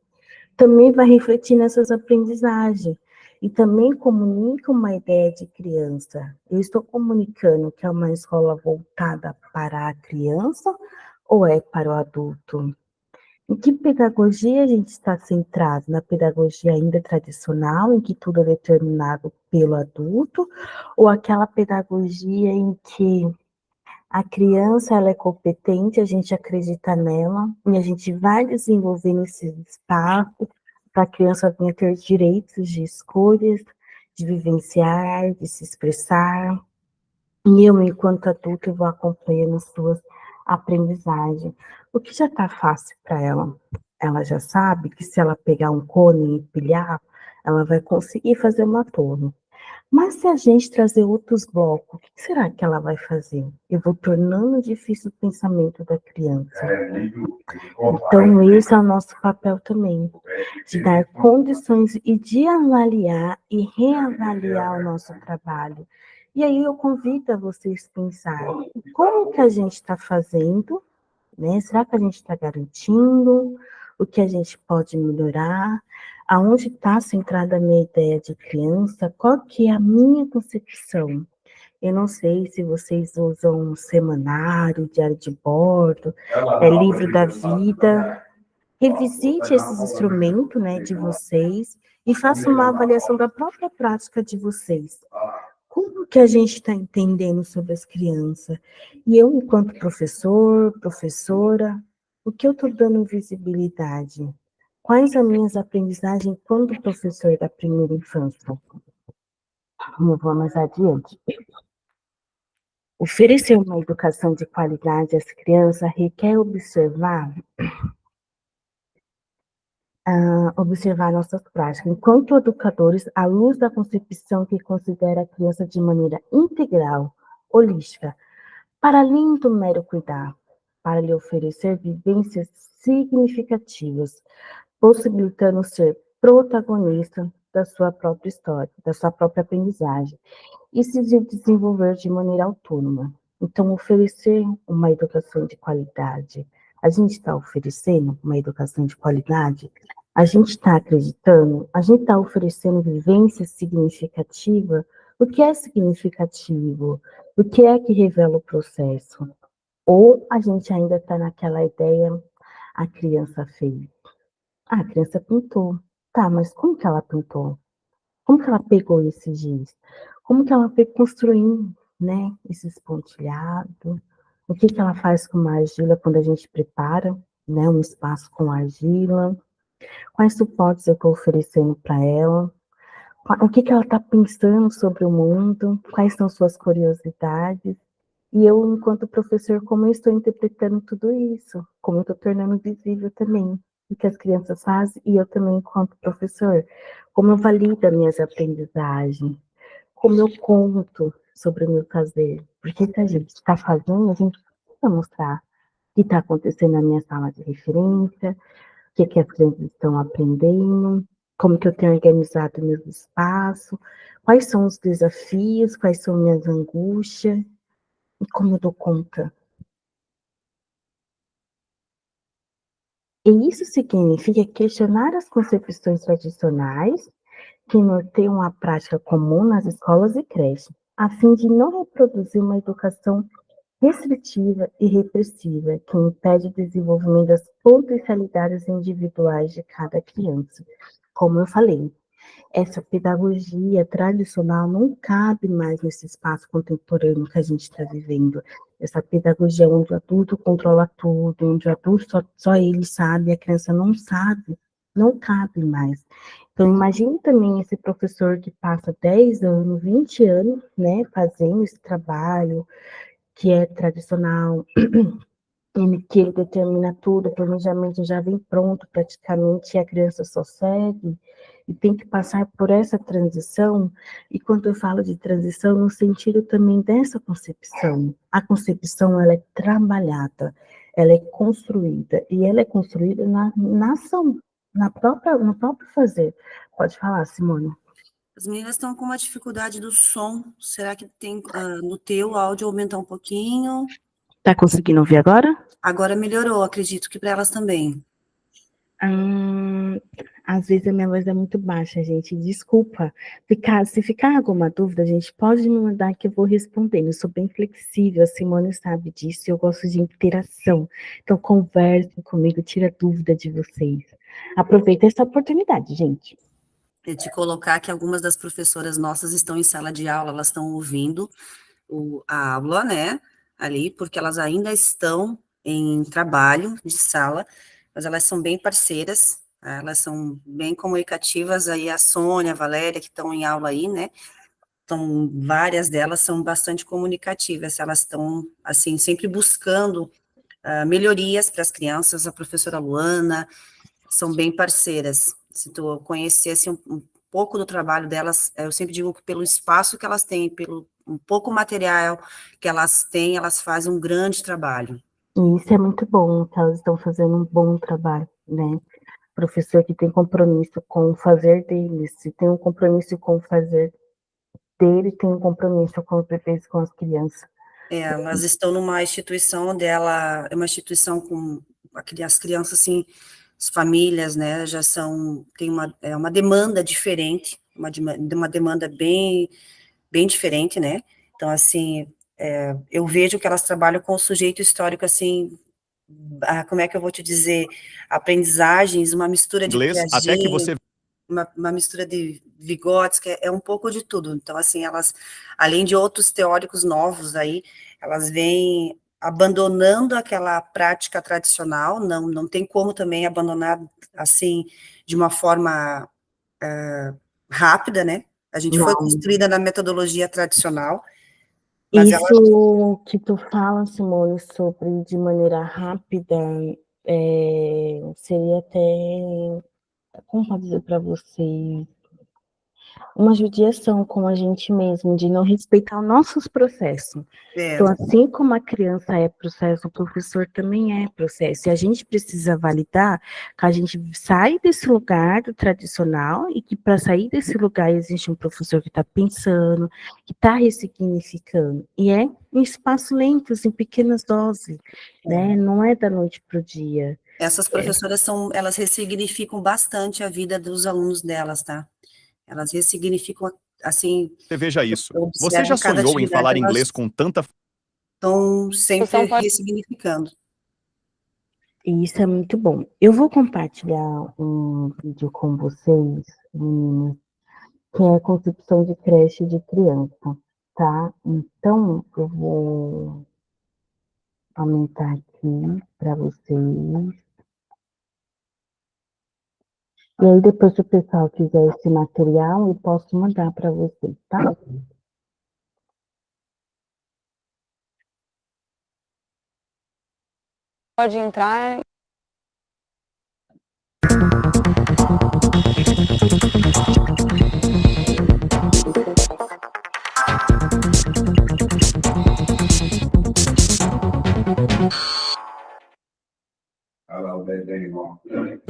também vai refletir nessas aprendizagens e também comunica uma ideia de criança. Eu estou comunicando que é uma escola voltada para a criança ou é para o adulto? Em que pedagogia a gente está centrado? Na pedagogia ainda tradicional, em que tudo é determinado pelo adulto, ou aquela pedagogia em que a criança ela é competente, a gente acredita nela, e a gente vai desenvolvendo esse espaço para a criança vir a ter direitos de escolhas, de vivenciar, de se expressar. E eu, enquanto adulta, vou acompanhando suas aprendizagens. O que já está fácil para ela? Ela já sabe que se ela pegar um cone e empilhar, ela vai conseguir fazer uma torre. Mas se a gente trazer outros blocos, o que será que ela vai fazer? Eu vou tornando difícil o pensamento da criança. Então, esse é o nosso papel também, de dar condições e de avaliar e reavaliar o nosso trabalho. E aí eu convido a vocês a pensar, como que a gente está fazendo, né? Será que a gente está garantindo? O que a gente pode melhorar? Aonde está centrada a minha ideia de criança? Qual que é a minha concepção? Eu não sei se vocês usam semanário, diário de bordo, livro da vida. Revisite esses instrumentos, né, de vocês e faça uma avaliação da própria prática de vocês. Como que a gente está entendendo sobre as crianças? E eu, enquanto professor, professora, o que eu estou dando visibilidade? Quais as minhas aprendizagens enquanto professor da primeira infância? Vamos mais adiante. Oferecer uma educação de qualidade às crianças requer observar nossas práticas. Enquanto educadores, à luz da concepção que considera a criança de maneira integral, holística, para além do mero cuidar, para lhe oferecer vivências significativas, possibilitando ser protagonista da sua própria história, da sua própria aprendizagem, e se desenvolver de maneira autônoma. Então, oferecer uma educação de qualidade. A gente está oferecendo uma educação de qualidade? A gente está acreditando? A gente está oferecendo vivência significativa? O que é significativo? O que é que revela o processo? Ou a gente ainda está naquela ideia, a criança fez. Ah, a criança pintou. Tá, mas como que ela pintou? Como que ela pegou esse giz? Como que ela foi construindo, né, esses pontilhados? O que que ela faz com uma argila quando a gente prepara, né, um espaço com argila? Quais suportes eu estou oferecendo para ela? O que que ela está pensando sobre o mundo? Quais são suas curiosidades? E eu, enquanto professor, como eu estou interpretando tudo isso? Como eu estou tornando visível também o que as crianças fazem e eu também, enquanto professor, como eu valido as minhas aprendizagens, como eu conto sobre o meu fazer. Porque se a gente está fazendo, a gente precisa mostrar o que está acontecendo na minha sala de referência, o que, que as crianças estão aprendendo, como que eu tenho organizado meus espaços, quais são os desafios, quais são minhas angústias, e como eu dou conta. E isso significa questionar as concepções tradicionais que norteiam a prática comum nas escolas e creches, a fim de não reproduzir uma educação restritiva e repressiva que impede o desenvolvimento das potencialidades individuais de cada criança. Como eu falei, essa pedagogia tradicional não cabe mais nesse espaço contemporâneo que a gente está vivendo. Essa pedagogia onde o adulto controla tudo, onde o adulto só ele sabe, a criança não sabe, não cabe mais. Então, imagine também esse professor que passa 10 anos, 20 anos, né, fazendo esse trabalho que é tradicional, que ele determina tudo, o planejamento já vem pronto praticamente, e a criança só segue, e tem que passar por essa transição, e quando eu falo de transição, no sentido também dessa concepção, a concepção, ela é trabalhada, ela é construída, e ela é construída na ação, no próprio fazer. Pode falar, Simone.
As meninas estão com uma dificuldade do som. Será que tem no teu áudio aumentar um pouquinho?
Tá conseguindo ouvir agora?
Agora melhorou, acredito que para elas também.
Hum, Às vezes a minha voz é muito baixa, gente. Desculpa. Se ficar alguma dúvida, a gente pode me mandar que eu vou respondendo. Eu sou bem flexível, a Simone sabe disso, e eu gosto de interação. Então, conversem comigo, tira dúvida de vocês. Aproveita essa oportunidade, gente.
De colocar que algumas das professoras nossas estão em sala de aula, elas estão ouvindo a aula, né, ali, porque elas ainda estão em trabalho de sala, mas elas são bem parceiras, tá? Elas são bem comunicativas, aí a Sônia, a Valéria, que estão em aula aí, né, então, várias delas são bastante comunicativas, elas estão, assim, sempre buscando melhorias para as crianças, a professora Luana, são bem parceiras. Se tu conhecesse um pouco do trabalho delas, eu sempre digo que pelo espaço que elas têm, pelo um pouco material que elas têm, elas fazem um grande trabalho.
E isso é muito bom, que elas estão fazendo um bom trabalho, né? Professor que tem compromisso com o fazer deles, se tem um compromisso com o fazer dele, tem um compromisso com os bebês, com as crianças.
Elas estão numa instituição onde ela é uma instituição com as crianças, assim, as famílias, né, já tem uma demanda diferente, uma demanda bem diferente, né, então, assim, eu vejo que elas trabalham com o sujeito histórico, assim, como é que eu vou te dizer, aprendizagens, uma mistura de
inglês até que
Piaget,
você
uma mistura de Vygotsky, é um pouco de tudo. Então, assim, elas, além de outros teóricos novos aí, elas vêm abandonando aquela prática tradicional, não tem como também abandonar, assim, de uma forma rápida, né? A gente foi
Não,
construída na metodologia tradicional, Mas ela
Isso que tu fala, Simone, sobre de maneira rápida, seria até, como pode dizer para vocês, uma judiação com a gente mesmo, de não respeitar os nossos processos.
é,
Então, assim como a criança é processo, o professor também é processo. E a gente precisa validar que a gente sai desse lugar do tradicional e que para sair desse lugar existe um professor que está pensando, que está ressignificando. E é em espaços lentos, em pequenas doses, né? Não é da noite para o dia.
essas professoras elas ressignificam bastante a vida dos alunos delas, tá? Elas ressignificam, assim,
Você veja isso.
eu
Você
observo
já
em cada
sonhou em
atividade,
falar
elas
inglês com tanta
estão sempre
Discussão pode-
ressignificando.
E isso é muito bom. Eu vou compartilhar um vídeo com vocês, meninas, que é a concepção de creche de criança, tá? Então, eu vou aumentar aqui para vocês. E aí, depois, se o pessoal quiser esse material, eu posso mandar para vocês, tá?
Pode entrar.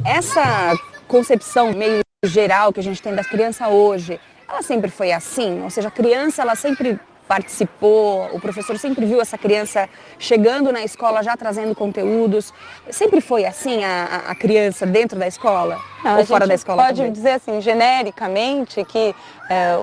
Essa concepção meio geral que a gente tem da criança hoje, ela sempre foi assim? Ou seja, a criança, ela sempre participou, o professor sempre viu essa criança chegando na escola já trazendo conteúdos. Sempre foi assim a criança dentro da escola?
Não,
ou fora da escola
pode
também?
dizer assim, genericamente, que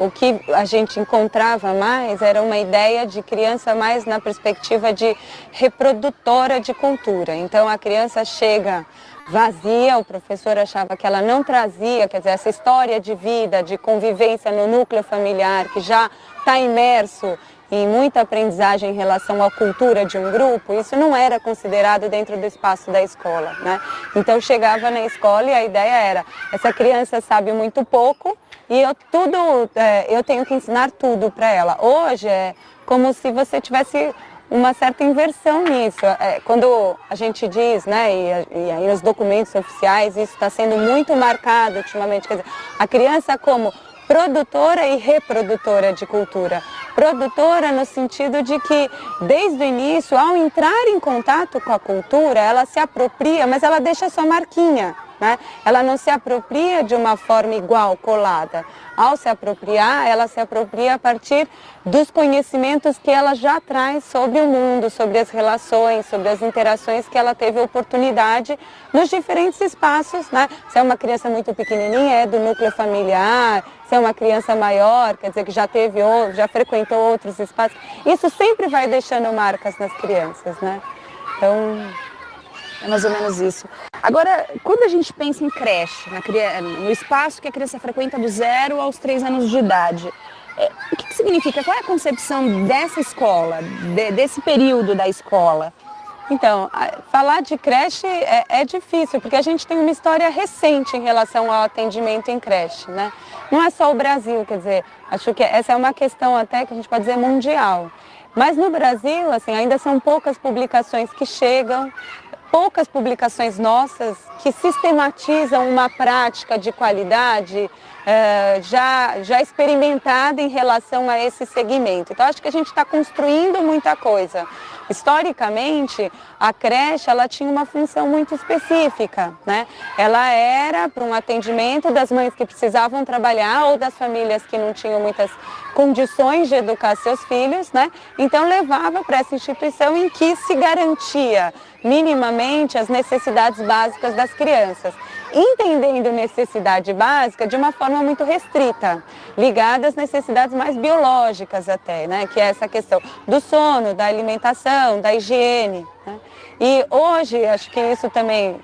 o que a gente encontrava mais era uma ideia de criança mais na perspectiva de reprodutora de cultura. Então a criança chega vazia, o professor achava que ela não trazia, quer dizer, essa história de vida, de convivência no núcleo familiar, que já está imerso em muita aprendizagem em relação à cultura de um grupo, isso não era considerado dentro do espaço da escola, né? Então chegava na escola e a ideia era, essa criança sabe muito pouco e eu tenho que ensinar tudo para ela. Hoje é como se você tivesse uma certa inversão nisso. Quando a gente diz, né, e aí nos documentos oficiais, isso está sendo muito marcado ultimamente, quer dizer, a criança como produtora e reprodutora de cultura. Produtora no sentido de que, desde o início, ao entrar em contato com a cultura, ela se apropria, mas ela deixa a sua marquinha, né? Ela não se apropria de uma forma igual, colada. Ao se apropriar, ela se apropria a partir dos conhecimentos que ela já traz sobre o mundo, sobre as relações, sobre as interações que ela teve oportunidade nos diferentes espaços, né? Se é uma criança muito pequenininha, é do núcleo familiar. Se é uma criança maior, quer dizer que já frequentou outros espaços. Isso sempre vai deixando marcas nas crianças, né? Então, é mais ou menos isso.
Agora, quando a gente pensa em creche, no espaço que a criança frequenta do 0 aos 3 anos de idade, o que significa? Qual é a concepção dessa escola, desse período da escola?
Então, falar de creche é difícil, porque a gente tem uma história recente em relação ao atendimento em creche, né? Não é só o Brasil, quer dizer, acho que essa é uma questão até que a gente pode dizer mundial. Mas no Brasil, assim, ainda são poucas publicações que chegam, poucas publicações nossas que sistematizam uma prática de qualidade já experimentada em relação a esse segmento. Então, acho que a gente está construindo muita coisa. Historicamente, a creche ela tinha uma função muito específica, né? Ela era para um atendimento das mães que precisavam trabalhar ou das famílias que não tinham muitas condições de educar seus filhos, né? Então levava para essa instituição em que se garantia minimamente as necessidades básicas das crianças, entendendo necessidade básica de uma forma muito restrita, ligada às necessidades mais biológicas até, né? Que é essa questão do sono, da alimentação, da higiene, né? E hoje, acho que isso também,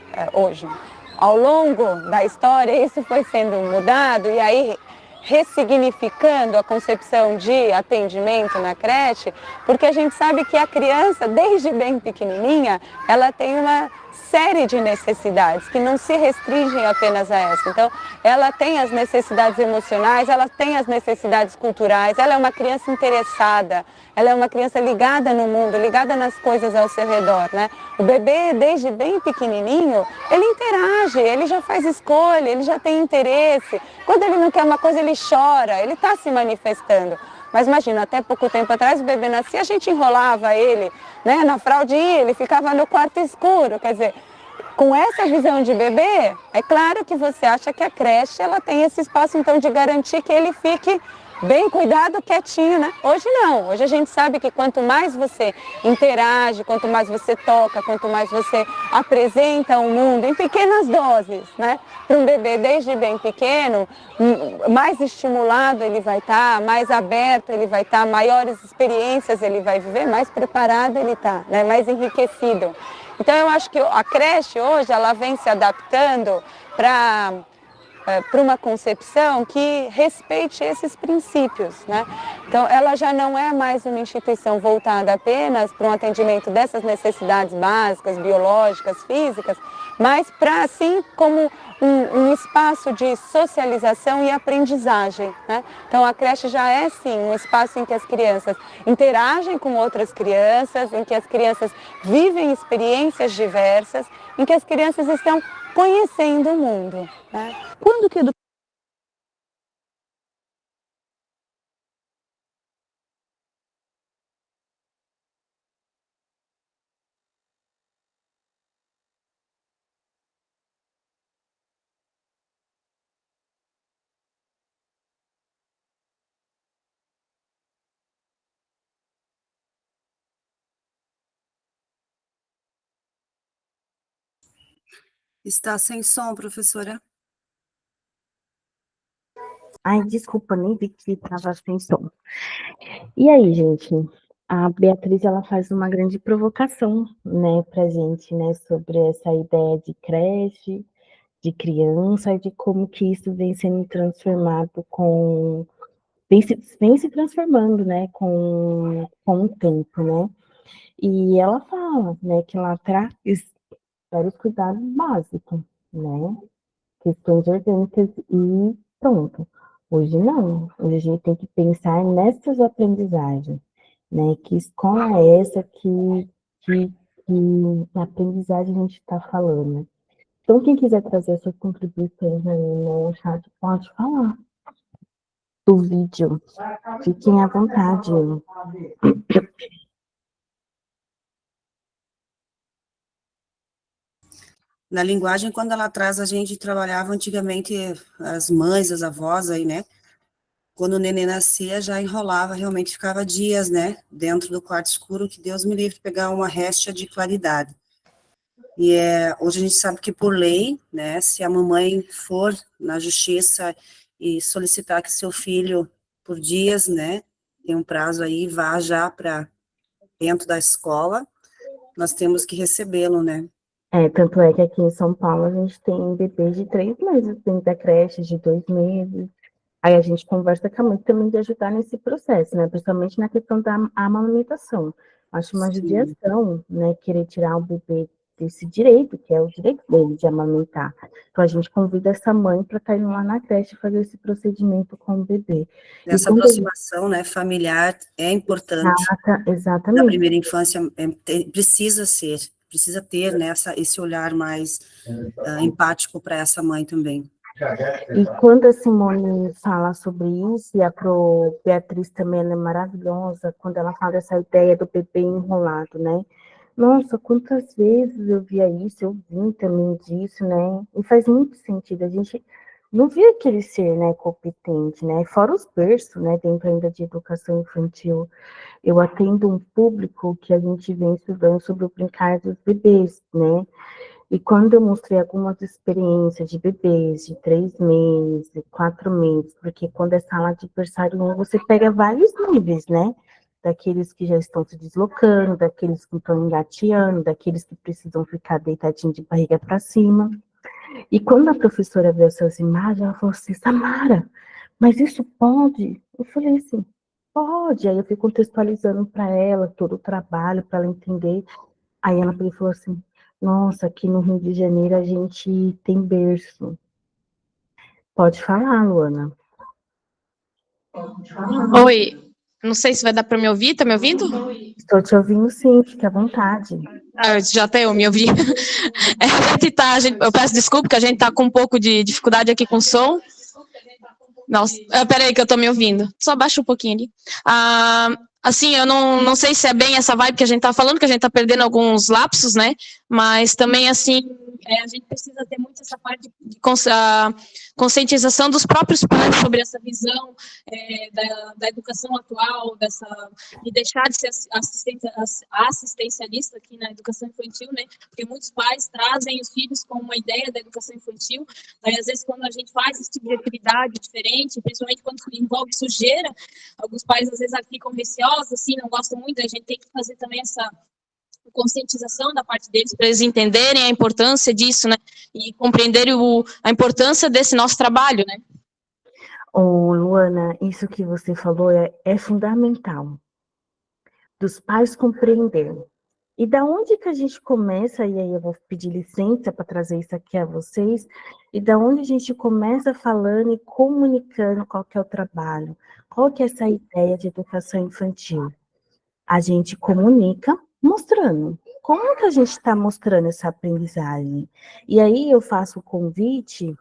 ao longo da história, isso foi sendo mudado e aí ressignificando a concepção de atendimento na creche, porque a gente sabe que a criança, desde bem pequenininha, ela tem uma série de necessidades que não se restringem apenas a essa. Então, ela tem as necessidades emocionais, ela tem as necessidades culturais, ela é uma criança interessada, ela é uma criança ligada no mundo, ligada nas coisas ao seu redor, né? O bebê, desde bem pequenininho, ele interage, ele já faz escolha, ele já tem interesse. Quando ele não quer uma coisa, ele chora, ele está se manifestando. Mas imagina, até pouco tempo atrás o bebê nascia, a gente enrolava ele, né, na fraldinha, ele ficava no quarto escuro. Quer dizer, com essa visão de bebê, é claro que você acha que a creche ela tem esse espaço então de garantir que ele fique bem cuidado, quietinho, né? Hoje não, hoje a gente sabe que quanto mais você interage, quanto mais você toca, quanto mais você apresenta o mundo em pequenas doses, né? Para um bebê desde bem pequeno, mais estimulado ele vai estar, mais aberto ele vai estar, maiores experiências ele vai viver, mais preparado ele está, né? Mais enriquecido. Então eu acho que a creche hoje ela vem se adaptando para uma concepção que respeite esses princípios, né? Então, ela já não é mais uma instituição voltada apenas para um atendimento dessas necessidades básicas, biológicas, físicas, mas para, assim, como um espaço de socialização e aprendizagem, né? Então, a creche já é, sim, um espaço em que as crianças interagem com outras crianças, em que as crianças vivem experiências diversas, em que as crianças estão conhecendo o mundo, né?
Quando que
Está sem som, professora.
Ai, desculpa, nem vi que estava sem som. E aí, gente, a Beatriz, ela faz uma grande provocação, né, pra gente, né, sobre essa ideia de creche, de criança, e de como que isso vem sendo transformado vem se transformando, né, com o tempo, né. E ela fala, né, que ela traz vários cuidados básicos, né, questões orgânicas e pronto. Hoje não, hoje a gente tem que pensar nessas aprendizagens, né? Que escola é essa que aprendizagem a gente está falando? Então, quem quiser trazer suas contribuições aí no chat, pode falar do vídeo. Fiquem à vontade.
Na linguagem, quando ela traz, a gente trabalhava antigamente, as mães, as avós aí, né? Quando o neném nascia, já enrolava, realmente ficava dias, né? Dentro do quarto escuro, que Deus me livre de pegar uma réstia de claridade. E hoje a gente sabe que por lei, né? Se a mamãe for na justiça e solicitar que seu filho, por dias, né? Tem um prazo aí, vá já para dentro da escola, nós temos que recebê-lo, né?
Tanto é que aqui em São Paulo a gente tem bebês de 3 meses dentro da creche, de 2 meses. Aí a gente conversa com a mãe também de ajudar nesse processo, né? Principalmente na questão da amamentação. Acho uma
Sim.
judiação, né? Querer tirar o bebê desse direito, que é o direito dele de amamentar. Então a gente convida essa mãe para estar indo lá na creche fazer esse procedimento com o bebê.
Essa aproximação, né, familiar é importante. Na
Exatamente.
primeira infância precisa ter, né, esse olhar mais empático para essa mãe também.
E quando a Simone fala sobre isso, e a Beatriz também, ela é maravilhosa, quando ela fala dessa ideia do bebê enrolado, né? Nossa, quantas vezes eu via isso, eu vi também disso, né? E faz muito sentido, a gente não via aquele ser, né, competente, né? Fora os berços, né, dentro ainda de educação infantil. Eu atendo um público que a gente vem estudando sobre o brincar dos bebês, né? E quando eu mostrei algumas experiências de bebês de 3 meses, 4 meses, porque quando é sala de berçário, você pega vários níveis, né? Daqueles que já estão se deslocando, daqueles que estão engateando, daqueles que precisam ficar deitadinho de barriga para cima. E quando a professora viu essas imagens, ela falou assim, Samara, mas isso pode? Eu falei assim, pode. Aí eu fui contextualizando para ela todo o trabalho, para ela entender. Aí ela falou assim, nossa, aqui no Rio de Janeiro a gente tem berço. Pode falar, Luana.
Oi, não sei se vai dar para me ouvir, tá me ouvindo?
Estou te ouvindo sim, fique à vontade.
Ah, já até eu me ouvi. Eu peço desculpa que a gente tá com um pouco de dificuldade aqui com o som. Nossa, peraí que eu tô me ouvindo. Só baixa um pouquinho ali. Assim, eu não sei se é bem essa vibe que a gente tá falando, que a gente tá perdendo alguns lapsos, né? Mas também, assim, a gente precisa ter muito essa parte de conscientização dos próprios pais sobre essa visão da educação atual, e deixar de ser assistencialista aqui na educação infantil, né? Porque muitos pais trazem os filhos com uma ideia da educação infantil, aí às vezes quando a gente faz esse tipo de atividade diferente, principalmente quando envolve sujeira, alguns pais às vezes ficam receosos, assim, não gostam muito, a gente tem que fazer também essa conscientização da parte deles, para eles entenderem a importância disso, né, e compreenderem a importância desse nosso trabalho, né.
Ô, Luana, isso que você falou é fundamental, dos pais compreenderem. E da onde que a gente começa, e aí eu vou pedir licença para trazer isso aqui a vocês, e da onde a gente começa falando e comunicando qual que é o trabalho, qual que é essa ideia de educação infantil? A gente comunica mostrando. Como que a gente está mostrando essa aprendizagem? E aí eu faço o convite,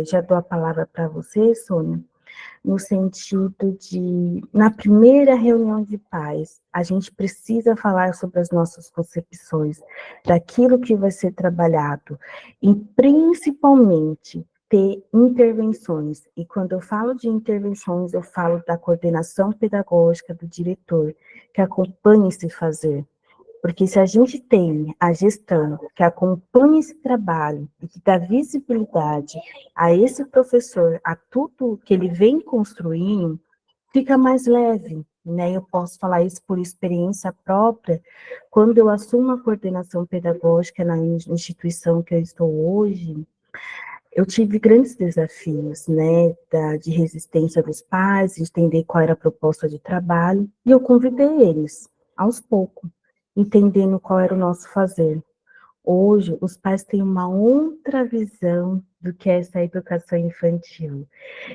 já dou a palavra para você, Sônia, no sentido de, na primeira reunião de pais, a gente precisa falar sobre as nossas concepções, daquilo que vai ser trabalhado, e principalmente ter intervenções. E quando eu falo de intervenções, eu falo da coordenação pedagógica do diretor, que acompanha esse fazer. Porque se a gente tem a gestão que acompanha esse trabalho e que dá visibilidade a esse professor, a tudo que ele vem construindo, fica mais leve, né? Eu posso falar isso por experiência própria. Quando eu assumo a coordenação pedagógica na instituição que eu estou hoje, eu tive grandes desafios, né, de resistência dos pais, de entender qual era a proposta de trabalho, e eu convidei eles, aos poucos, entendendo qual era o nosso fazer. Hoje, os pais têm uma outra visão do que é essa educação infantil.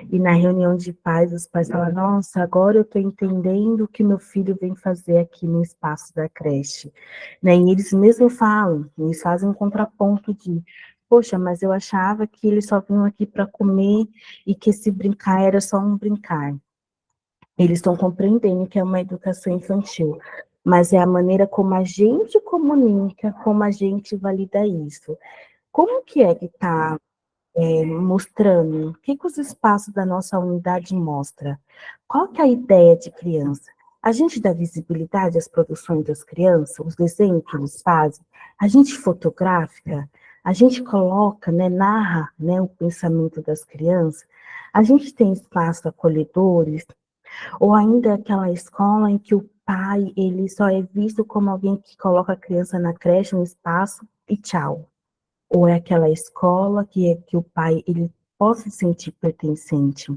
E na reunião de pais, os pais falam, nossa, agora eu estou entendendo o que meu filho vem fazer aqui no espaço da creche. Né? E eles mesmos falam, eles fazem um contraponto de, poxa, mas eu achava que eles só vinham aqui para comer e que esse brincar era só um brincar. Eles estão compreendendo que é uma educação infantil, mas é a maneira como a gente comunica, como a gente valida isso. Como que é que está mostrando? O que os espaços da nossa unidade mostram? Qual que é a ideia de criança? A gente dá visibilidade às produções das crianças, os desenhos que eles fazem, a gente fotografa, a gente coloca, né, narra, né, o pensamento das crianças, a gente tem espaços acolhedores, ou ainda aquela escola em que o pai, ele só é visto como alguém que coloca a criança na creche, no espaço, e tchau. Ou é aquela escola que o pai, ele possa se sentir pertencente.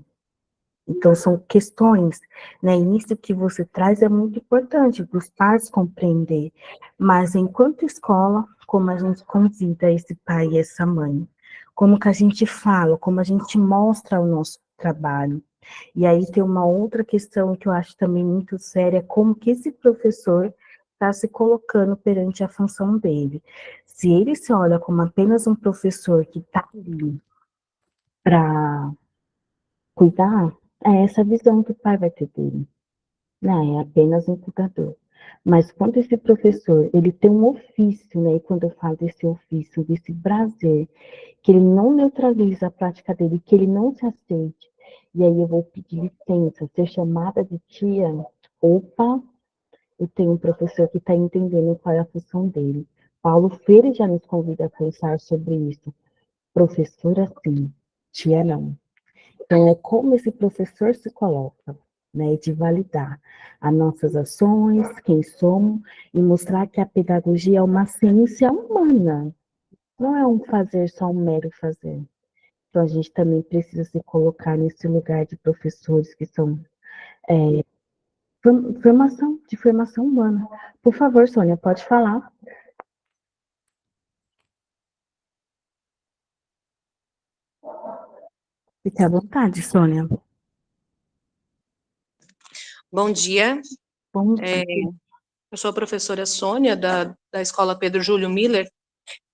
Então, são questões, né? E isso que você traz é muito importante, dos pais compreender. Mas, enquanto escola, como a gente convida esse pai e essa mãe? Como que a gente fala? Como a gente mostra o nosso trabalho? E aí tem uma outra questão que eu acho também muito séria, como que esse professor está se colocando perante a função dele. Se ele se olha como apenas um professor que está ali para cuidar, é essa visão que o pai vai ter dele. Não, é apenas um cuidador. Mas quando esse professor, ele tem um ofício, né, e quando eu falo desse ofício, desse prazer, que ele não neutraliza a prática dele, que ele não se aceite, e aí eu vou pedir licença, ser chamada de tia, opa, eu tenho um professor que está entendendo qual é a função dele. Paulo Freire já nos convida a pensar sobre isso. Professora, sim, tia não. Então, é como esse professor se coloca, né, de validar as nossas ações, quem somos, e mostrar que a pedagogia é uma ciência humana, não é um fazer só um mero fazer. Então, a gente também precisa se colocar nesse lugar de professores que são de formação humana. Por favor, Sônia, pode falar. Fique à vontade, Sônia.
Bom dia,
Bom dia.
eu sou a professora Sônia, da Escola Pedro Júlio Miller,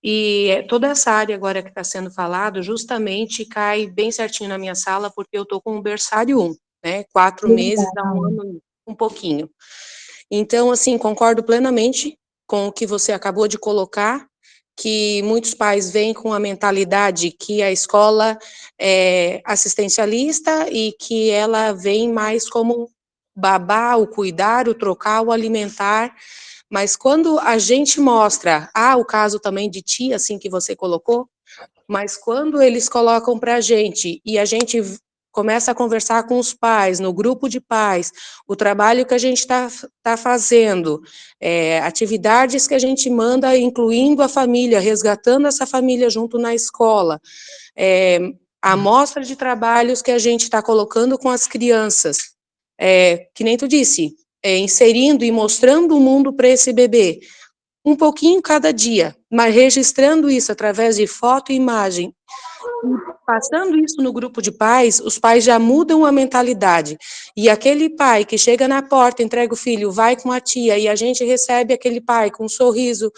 e toda essa área agora que está sendo falado, justamente cai bem certinho na minha sala, porque eu estou com o berçário 1, né, 4 meses, dá um ano, um pouquinho. Então, assim, concordo plenamente com o que você acabou de colocar, que muitos pais vêm com a mentalidade que a escola é assistencialista e que ela vem mais como babá, o cuidar, o trocar, o alimentar, mas quando a gente mostra, o caso também de tia, assim que você colocou, mas quando eles colocam para a gente e a gente começa a conversar com os pais, no grupo de pais, o trabalho que a gente tá fazendo, atividades que a gente manda, incluindo a família, resgatando essa família junto na escola, a amostra de trabalhos que a gente está colocando com as crianças, que nem tu disse, inserindo e mostrando o mundo para esse bebê, um pouquinho cada dia, mas registrando isso através de foto e imagem, passando isso no grupo de pais, os pais já mudam a mentalidade. E aquele pai que chega na porta, entrega o filho, vai com a tia, e a gente recebe aquele pai com um sorriso,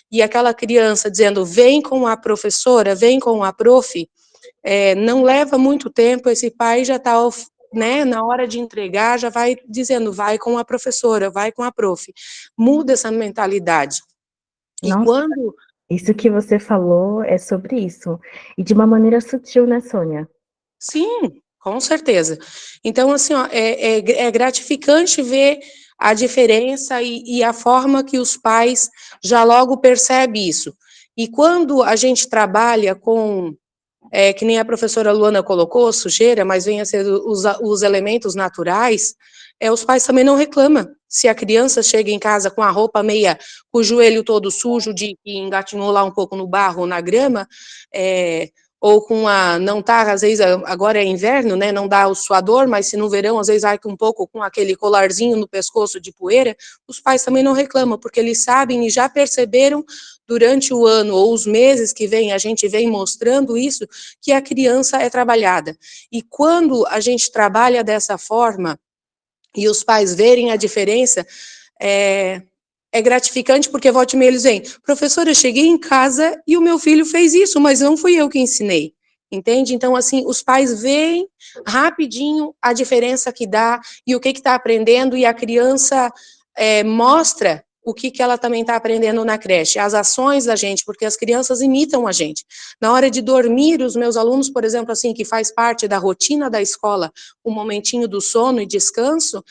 e aquela criança dizendo, vem com a professora, vem com a prof, não leva muito tempo, esse pai já está, né, na hora de entregar, já vai dizendo, vai com a professora, vai com a prof. Muda essa mentalidade. E
Nossa,
quando...
isso que você falou é sobre isso. E de uma maneira sutil, né, Sônia?
Sim, com certeza. Então, assim, ó, é gratificante ver a diferença e a forma que os pais já logo percebem isso. E quando a gente trabalha com, que nem a professora Luana colocou, sujeira, mas vem a ser os elementos naturais, os pais também não reclamam. Se a criança chega em casa com a roupa meia, com o joelho todo sujo, de que engatinhou lá um pouco no barro ou na grama, ou com não tá, às vezes, agora é inverno, né, não dá o suador, mas se no verão, às vezes, vai um pouco com aquele colarzinho no pescoço de poeira, os pais também não reclamam, porque eles sabem e já perceberam durante o ano ou os meses que vem, a gente vem mostrando isso, que a criança é trabalhada. E quando a gente trabalha dessa forma, e os pais verem a diferença, é gratificante, porque volta e meia eles vêm, professora, eu cheguei em casa e o meu filho fez isso, mas não fui eu que ensinei, entende? Então, assim, os pais veem rapidinho a diferença que dá e o que está aprendendo, e a criança mostra o que ela também está aprendendo na creche, as ações da gente, porque as crianças imitam a gente. Na hora de dormir, os meus alunos, por exemplo, assim, que faz parte da rotina da escola, o momentinho do sono e descanso,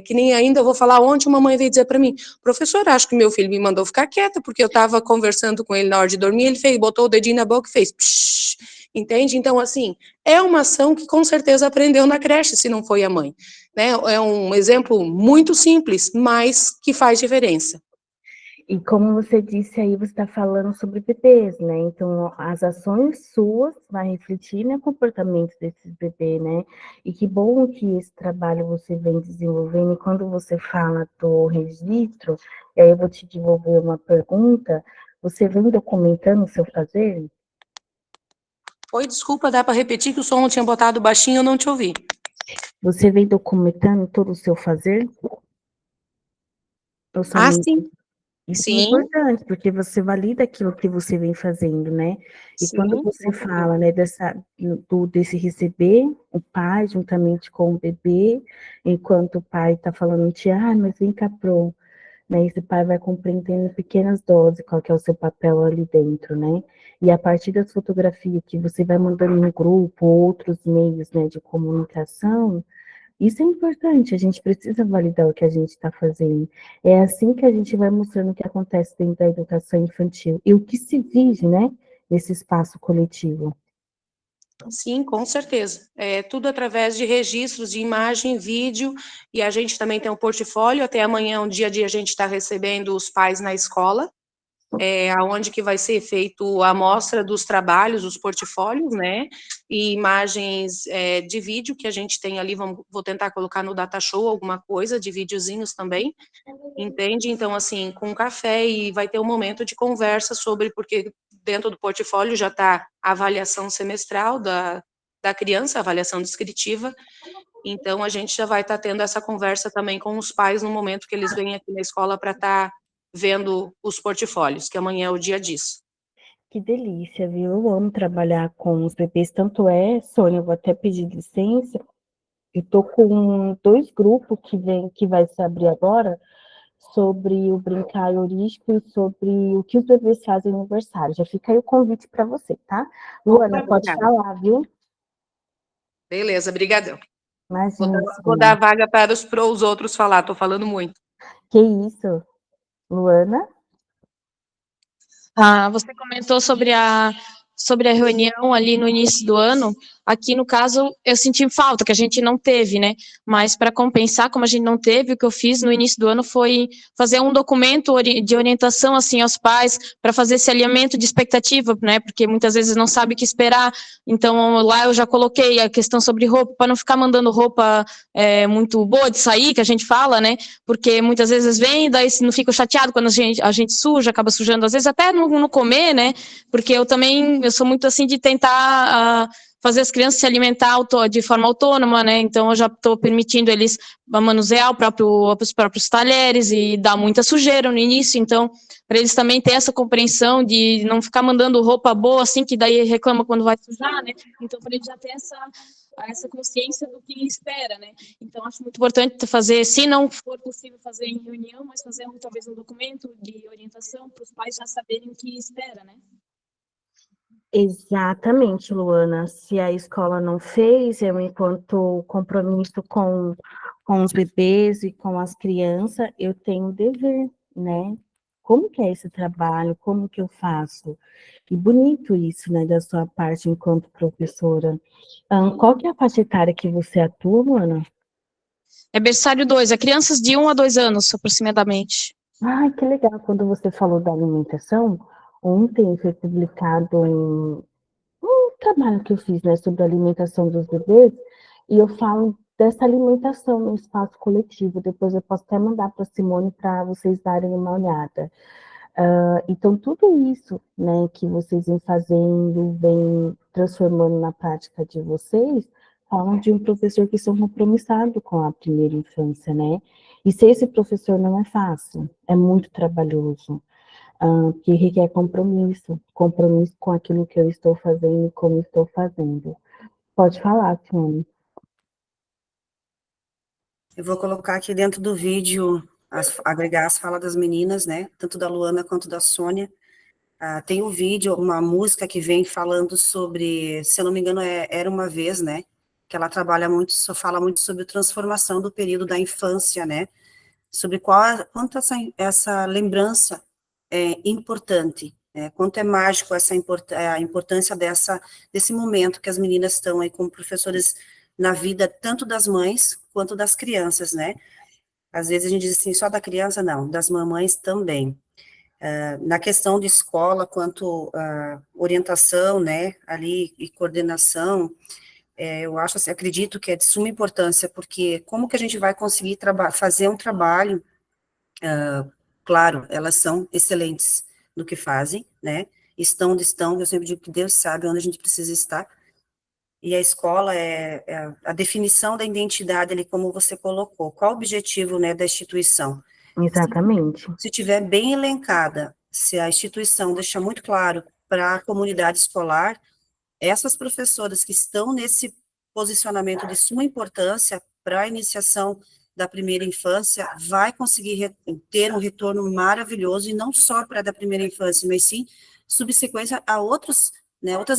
que nem ainda eu vou falar, ontem uma mãe veio dizer para mim, professor, acho que meu filho me mandou ficar quieta, porque eu estava conversando com ele na hora de dormir, ele botou o dedinho na boca e fez psh, entende? Então, assim, é uma ação que com certeza aprendeu na creche, se não foi a mãe, né? É um exemplo muito simples, mas que faz diferença.
E como você disse aí, você está falando sobre bebês, né? Então, as ações suas vão refletir no comportamento desses bebês, né? E que bom que esse trabalho você vem desenvolvendo. E quando você fala do registro, e aí eu vou te devolver uma pergunta, você vem documentando o seu fazer?
Oi, desculpa, dá para repetir que o som eu tinha botado baixinho, eu não te ouvi.
Você vem documentando todo o seu fazer? Ou somente...
Sim.
Isso é
Sim.
importante, porque você valida aquilo que você vem fazendo, né? E
Sim,
quando você fala, né, desse receber o pai juntamente com o bebê, enquanto o pai está falando, mas vem cá, pro, né? Esse pai vai compreendendo em pequenas doses qual que é o seu papel ali dentro, né? E a partir das fotografias que você vai mandando no grupo, outros meios, né, de comunicação, isso é importante, a gente precisa validar o que a gente está fazendo. É assim que a gente vai mostrando o que acontece dentro da educação infantil e o que se vive, né, nesse espaço coletivo.
Sim, com certeza. É tudo através de registros de imagem, vídeo, e a gente também tem um portfólio. Até amanhã, um dia a dia, a gente está recebendo os pais na escola, aonde que vai ser feito a amostra dos trabalhos, os portfólios, né, e imagens de vídeo que a gente tem ali, vou tentar colocar no Data Show alguma coisa, de videozinhos também, entende? Então, assim, com café, e vai ter um momento de conversa sobre, porque dentro do portfólio já está a avaliação semestral da criança, a avaliação descritiva, então a gente já vai estar tendo essa conversa também com os pais no momento que eles vêm aqui na escola para estar vendo os portfólios, que amanhã é o dia disso.
Que delícia, viu? Eu amo trabalhar com os bebês, tanto é, Sônia, eu vou até pedir licença, eu tô com 2 grupos que vai se abrir agora, sobre o brincar heurístico e sobre o que os bebês fazem no aniversário. Já fica aí o convite para você, tá? Luana, pode falar, viu?
Beleza, brigadão.
Imagina,
Vou dar vaga para os outros falar, tô falando muito.
Que isso? Luana?
Você comentou sobre a reunião ali no início do ano. Aqui, no caso, eu senti falta, que a gente não teve, né? Mas, para compensar, como a gente não teve, o que eu fiz no início do ano foi fazer um documento de orientação, assim, aos pais, para fazer esse alinhamento de expectativa, né? Porque muitas vezes não sabe o que esperar. Então, lá eu já coloquei a questão sobre roupa, para não ficar mandando roupa muito boa de sair, que a gente fala, né? Porque muitas vezes vem, daí não fica chateado quando a gente suja, acaba sujando, às vezes até no comer, né? Porque eu sou muito assim de tentar fazer as crianças se alimentar de forma autônoma, né? Então eu já estou permitindo eles manusear os próprios talheres e dar muita sujeira no início, então para eles também ter essa compreensão de não ficar mandando roupa boa assim, que daí reclama quando vai sujar, né? Então para eles já ter essa consciência do que espera, né? Então acho muito importante fazer, se não for possível fazer em reunião, mas fazer talvez um documento de orientação para os pais já saberem o que espera, né?
Exatamente, Luana. Se a escola não fez, eu, enquanto compromisso com os bebês e com as crianças, eu tenho o dever, né? Como que é esse trabalho? Como que eu faço? E bonito isso, né, da sua parte enquanto professora. Qual que é a faixa etária que você atua, Luana?
É berçário 2, é crianças de 1 a 2 anos, aproximadamente.
Ai, que legal. Quando você falou da alimentação, ontem foi publicado um trabalho que eu fiz, né, sobre a alimentação dos bebês, e eu falo dessa alimentação no espaço coletivo. Depois eu posso até mandar para a Simone para vocês darem uma olhada. Então, tudo isso, né, que vocês vêm fazendo, vêm transformando na prática de vocês, falam de um professor que são compromissado com a primeira infância, né? E ser esse professor não é fácil, é muito trabalhoso, que requer compromisso com aquilo que eu estou fazendo e como estou fazendo. Pode falar, Simone.
Eu vou colocar aqui dentro do vídeo, agregar as falas das meninas, né, tanto da Luana quanto da Sônia. Tem um vídeo, uma música que vem falando sobre, se eu não me engano, Era Uma Vez, né, que ela fala muito sobre a transformação do período da infância, né, sobre quanto essa lembrança é importante, né, quanto é mágico a importância desse momento que as meninas estão aí como professores na vida, tanto das mães quanto das crianças, né? Às vezes a gente diz assim, só da criança, não, das mamães também. Na questão de escola, quanto orientação, né, ali, e coordenação, eu acho, assim, acredito que é de suma importância, porque como que a gente vai conseguir fazer um trabalho, claro, elas são excelentes no que fazem, né, estão onde estão, eu sempre digo que Deus sabe onde a gente precisa estar, e a escola é a definição da identidade ali, como você colocou. Qual o objetivo, né, da instituição?
Exatamente.
Se tiver bem elencada, se a instituição deixar muito claro para a comunidade escolar, essas professoras que estão nesse posicionamento de suma importância para a iniciação da primeira infância, vai conseguir ter um retorno maravilhoso, e não só para a da primeira infância, mas sim subsequência a outras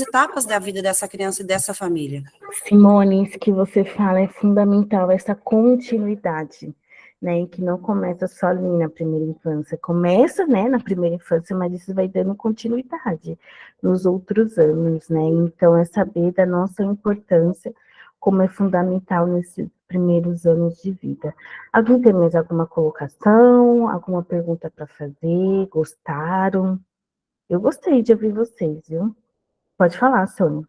etapas da vida dessa criança e dessa família.
Simone, isso que você fala é fundamental, essa continuidade, né, que não começa só ali na primeira infância, começa, né, na primeira infância, mas isso vai dando continuidade nos outros anos, né, então é saber da nossa importância como é fundamental nesses primeiros anos de vida. Alguém tem mais alguma colocação, alguma pergunta para fazer? Gostaram? Eu gostei de ouvir vocês, viu? Pode falar, Sônia.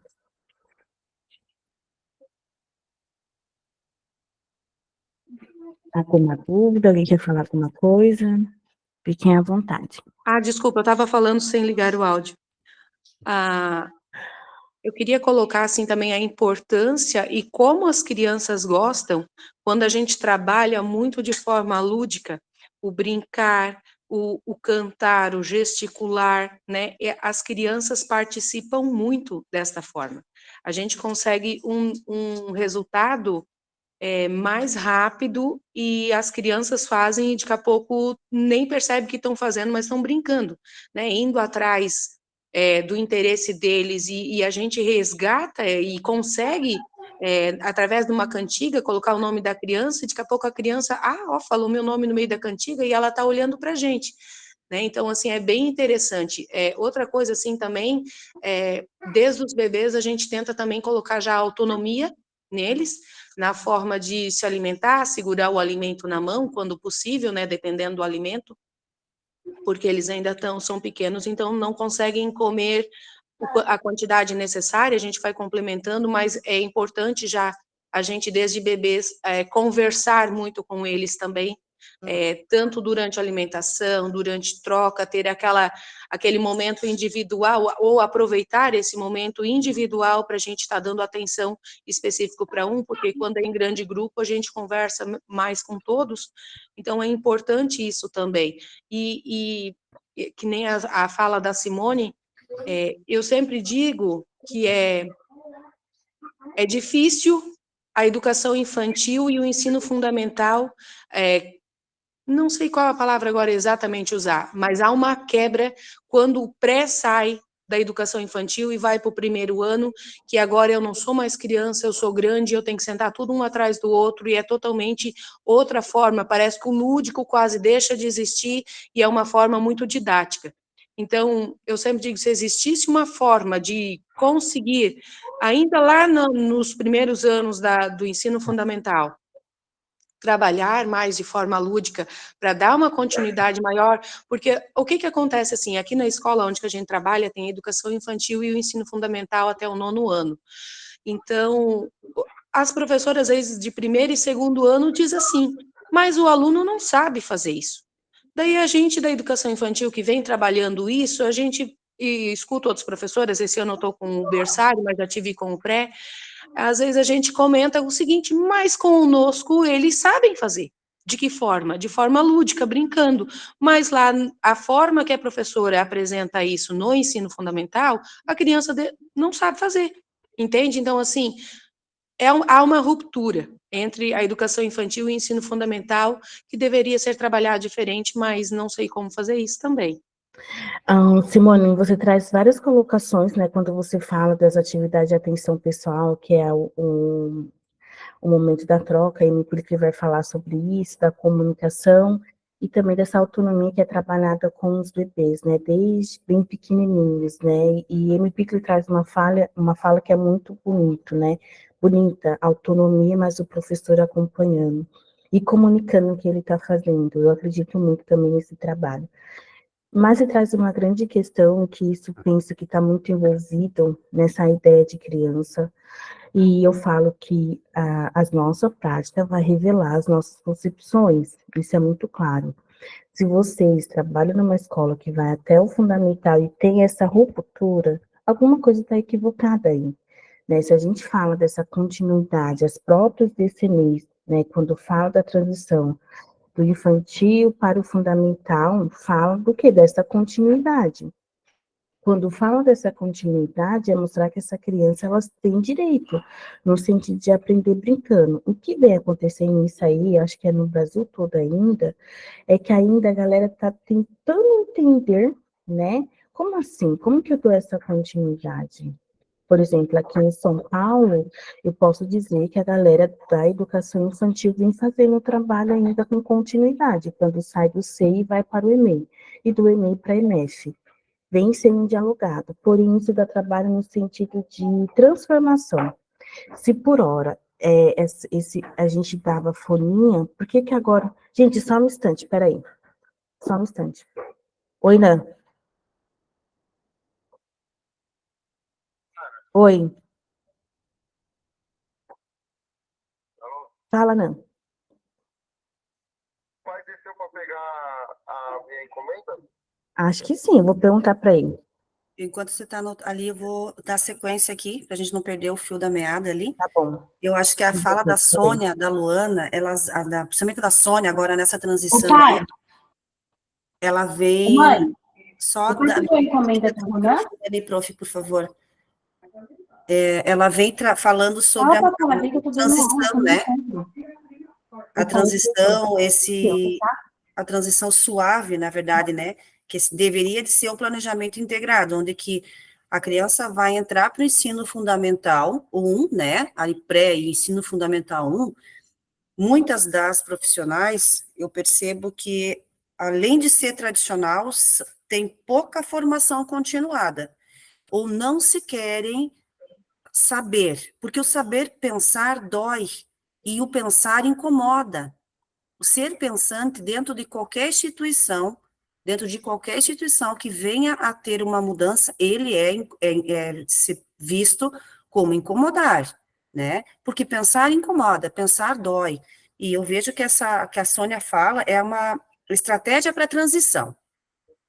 Alguma dúvida? Alguém quer falar alguma coisa? Fiquem à vontade.
Desculpa, eu estava falando sem ligar o áudio. Eu queria colocar, assim, também a importância e como as crianças gostam quando a gente trabalha muito de forma lúdica, o brincar, o cantar, o gesticular, né? E as crianças participam muito desta forma. A gente consegue um resultado mais rápido e as crianças fazem e daqui a pouco nem percebem que estão fazendo, mas estão brincando, né? Indo atrás do interesse deles e a gente resgata e consegue, através de uma cantiga, colocar o nome da criança e daqui a pouco a criança, falou meu nome no meio da cantiga e ela está olhando para a gente. Né? Então, assim, é bem interessante. Outra coisa, assim, também, desde os bebês a gente tenta também colocar já a autonomia neles, na forma de se alimentar, segurar o alimento na mão, quando possível, né, dependendo do alimento, porque eles ainda são pequenos, então não conseguem comer a quantidade necessária, a gente vai complementando, mas é importante já a gente, desde bebês, conversar muito com eles também, tanto durante a alimentação, durante troca, ter aquele momento individual, ou aproveitar esse momento individual para a gente estar dando atenção específico para porque quando é em grande grupo, a gente conversa mais com todos, então é importante isso também. E que nem a fala da Simone, eu sempre digo que é difícil a educação infantil e o ensino fundamental, não sei qual a palavra agora exatamente usar, mas há uma quebra quando o pré sai da educação infantil e vai para o primeiro ano, que agora eu não sou mais criança, eu sou grande, eu tenho que sentar tudo um atrás do outro, e é totalmente outra forma, parece que o lúdico quase deixa de existir, e é uma forma muito didática. Então, eu sempre digo, se existisse uma forma de conseguir, ainda lá nos primeiros anos do ensino fundamental, trabalhar mais de forma lúdica, para dar uma continuidade maior, porque o que acontece, assim, aqui na escola onde que a gente trabalha, tem a educação infantil e o ensino fundamental até o 9º ano. Então, as professoras, às vezes, de primeiro e segundo ano, diz assim, mas o aluno não sabe fazer isso. Daí a gente da educação infantil que vem trabalhando isso, a gente escuta outros professores, esse ano eu estou com o berçário, mas já tive com o pré, às vezes a gente comenta o seguinte, mas conosco eles sabem fazer. De que forma? De forma lúdica, brincando. Mas lá, a forma que a professora apresenta isso no ensino fundamental, a criança não sabe fazer. Entende? Então, assim, há uma ruptura entre a educação infantil e o ensino fundamental, que deveria ser trabalhado diferente, mas não sei como fazer isso também.
Simone, você traz várias colocações, né, quando você fala das atividades de atenção pessoal, que é o momento da troca, e o Emílio vai falar sobre isso, da comunicação, e também dessa autonomia que é trabalhada com os bebês, né, desde bem pequenininhos, né, e Emílio traz uma fala que é muito bonita, autonomia, mas o professor acompanhando, e comunicando o que ele está fazendo. Eu acredito muito também nesse trabalho. Mas ele traz uma grande questão, que isso penso que está muito envolvido nessa ideia de criança, e eu falo que a nossa prática vai revelar as nossas concepções, isso é muito claro. Se vocês trabalham numa escola que vai até o fundamental e tem essa ruptura, alguma coisa está equivocada aí. Né? Se a gente fala dessa continuidade, as próprias DCNIs, né, quando fala da transição do infantil para o fundamental, fala do que? Dessa continuidade. Quando fala dessa continuidade, é mostrar que essa criança, elas têm direito, no sentido de aprender brincando. O que vem acontecendo isso aí, acho que é no Brasil todo ainda, é que ainda a galera está tentando entender, né? Como assim? Como que eu dou essa continuidade? Por exemplo, aqui em São Paulo, eu posso dizer que a galera da educação infantil vem fazendo o trabalho ainda com continuidade, quando sai do CEI e vai para o EMEI, e do EMEI para a EMEF. Vem sendo dialogado, porém isso dá trabalho no sentido de transformação. Se por hora a gente dava folhinha, por que que agora... Gente, só um instante, peraí. Só um instante. Oi, Nan. Oi. Fala, Nan.
Pai desceu para pegar a minha encomenda?
Acho que sim, eu vou perguntar para ele.
Enquanto você está ali, eu vou dar sequência aqui, para a gente não perder o fio da meada ali.
Tá bom.
Eu acho que a fala da Sônia, da Luana, principalmente da Sônia, agora nessa transição, ela vem só da... Ali, prof, por favor. Ela vem falando sobre a transição, né? A transição, a transição suave, na verdade, né? Que deveria de ser um planejamento integrado, onde que a criança vai entrar para o ensino fundamental 1, né? Ali pré e ensino fundamental 1. Muitas das profissionais, eu percebo que, além de ser tradicional, tem pouca formação continuada, ou não se querem saber, porque o saber pensar dói, e o pensar incomoda. O ser pensante dentro de qualquer instituição que venha a ter uma mudança, ele é visto como incomodar, né? Porque pensar incomoda, pensar dói. E eu vejo que a Sônia fala é uma estratégia para transição,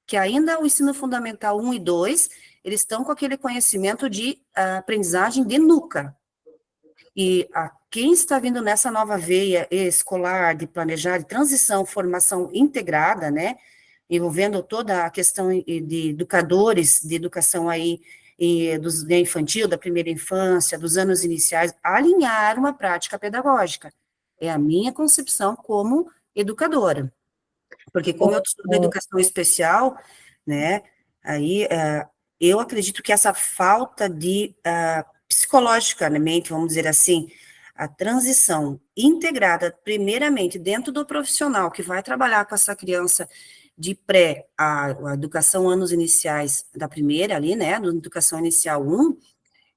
que ainda o ensino fundamental 1 e 2, eles estão com aquele conhecimento de aprendizagem de nuca. E quem está vindo nessa nova veia escolar de planejar, de transição, formação integrada, né, envolvendo toda a questão de educadores, de educação aí, da infantil, da primeira infância, dos anos iniciais, alinhar uma prática pedagógica. É a minha concepção como educadora. Porque como eu estudo educação especial, né, aí eu acredito que essa falta de psicologicamente, vamos dizer assim, a transição integrada, primeiramente, dentro do profissional que vai trabalhar com essa criança de pré a educação anos iniciais da primeira ali, né, da educação inicial 1,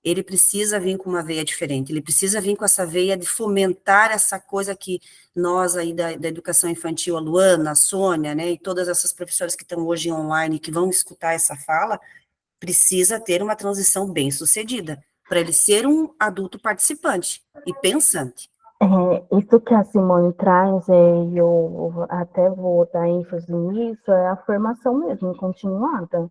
ele precisa vir com uma veia diferente, ele precisa vir com essa veia de fomentar essa coisa que nós aí da educação infantil, a Luana, a Sônia, né, e todas essas professoras que estão hoje online, que vão escutar essa fala, precisa ter uma transição bem sucedida, para ele ser um adulto participante e pensante.
Isso que a Simone traz, e eu até vou dar ênfase nisso, é a formação mesmo, continuada.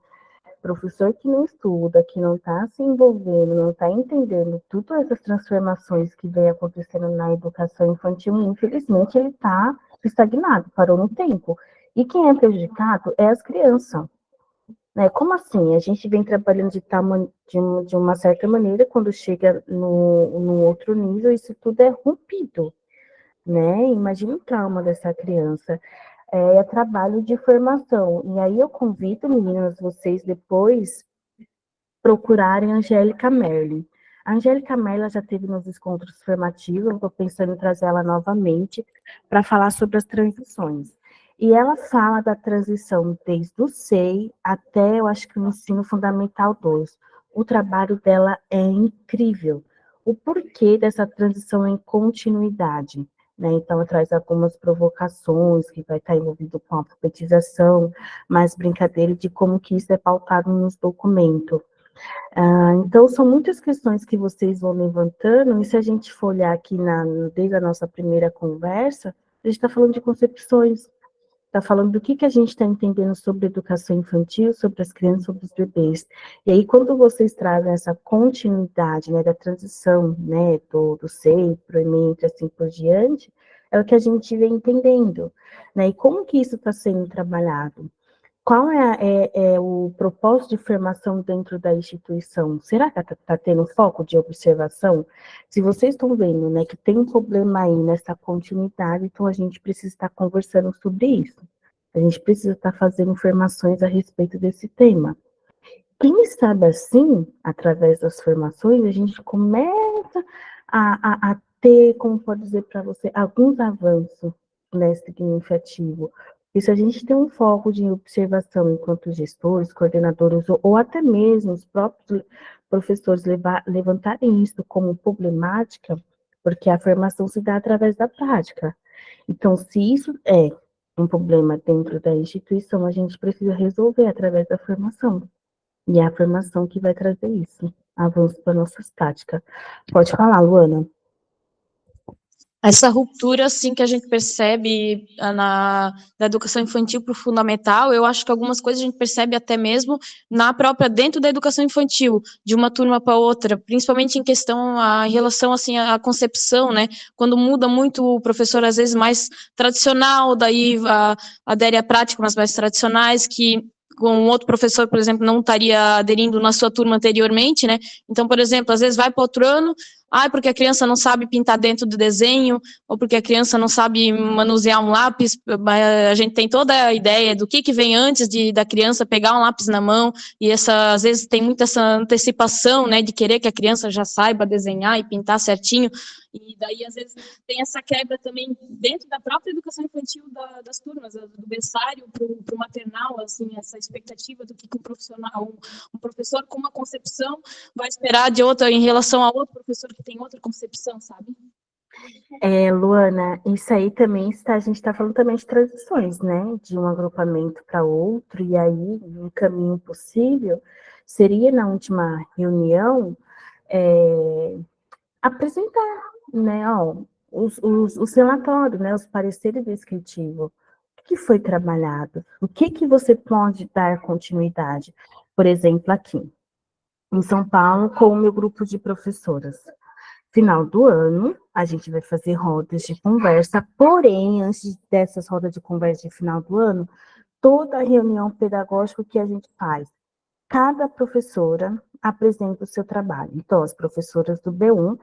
Professor que não estuda, que não está se envolvendo, não está entendendo todas essas transformações que vem acontecendo na educação infantil, infelizmente ele está estagnado, parou no tempo. E quem é prejudicado é as crianças. Né? Como assim? A gente vem trabalhando de uma certa maneira, quando chega no outro nível, isso tudo é rompido. Né? Imagina o trauma dessa criança. É trabalho de formação. E aí eu convido, meninas, vocês depois procurarem a Angélica Merli. A Angélica Merli já esteve nos encontros formativos, eu estou pensando em trazer ela novamente para falar sobre as transições. E ela fala da transição desde o SEI até, eu acho que o ensino fundamental 2. O trabalho dela é incrível. O porquê dessa transição em continuidade? Né? Então, traz algumas provocações que vai estar envolvido com a alfabetização, mais brincadeira de como que isso é pautado nos documentos. Então, são muitas questões que vocês vão levantando, e se a gente for olhar aqui desde a nossa primeira conversa, a gente está falando de concepções, está falando do que a gente está entendendo sobre educação infantil, sobre as crianças, sobre os bebês. E aí, quando vocês trazem essa continuidade, né, da transição, né, do SEI para o EMEI, assim por diante, é o que a gente vem entendendo, né, e como que isso está sendo trabalhado? Qual é o propósito de formação dentro da instituição? Será que está tendo foco de observação? Se vocês estão vendo, né, que tem um problema aí nessa continuidade, então a gente precisa estar conversando sobre isso. A gente precisa estar fazendo informações a respeito desse tema. Quem sabe assim, através das formações, a gente começa a ter, como pode dizer para você, alguns avanços, né, significativos. E se a gente tem um foco de observação enquanto gestores, coordenadores, ou até mesmo os próprios professores levantarem isso como problemática, porque a formação se dá através da prática. Então, se isso é um problema dentro da instituição, a gente precisa resolver através da formação. E é a formação que vai trazer isso, avanço para nossas práticas. Pode falar, Luana.
Essa ruptura, assim, que a gente percebe da educação infantil para o fundamental, eu acho que algumas coisas a gente percebe até mesmo dentro da educação infantil, de uma turma para outra, principalmente em relação, assim, à concepção, né, quando muda muito o professor, às vezes, mais tradicional, daí adere à prática, mas mais tradicionais, que com outro professor, por exemplo, não estaria aderindo na sua turma anteriormente, né, então, por exemplo, às vezes vai para outro ano, porque a criança não sabe pintar dentro do desenho, ou porque a criança não sabe manusear um lápis. A gente tem toda a ideia do que vem antes da criança pegar um lápis na mão, e às vezes tem muita essa antecipação, né, de querer que a criança já saiba desenhar e pintar certinho, e daí, às vezes, tem essa quebra também dentro da própria educação infantil das turmas, do berçário para o maternal, assim, essa expectativa do que um professor com uma concepção vai esperar de outra em relação a outro professor que tem outra concepção, sabe?
Luana, isso aí também a gente está falando também de transições, né? De um agrupamento para outro, e aí um caminho possível seria, na última reunião, apresentar, né, os relatórios, né, os pareceres descritivos, o que foi trabalhado, o que você pode dar continuidade. Por exemplo, aqui, em São Paulo, com o meu grupo de professoras. Final do ano, a gente vai fazer rodas de conversa, porém, antes dessas rodas de conversa de final do ano, toda a reunião pedagógica que a gente faz, cada professora apresenta o seu trabalho. Então, as professoras do B1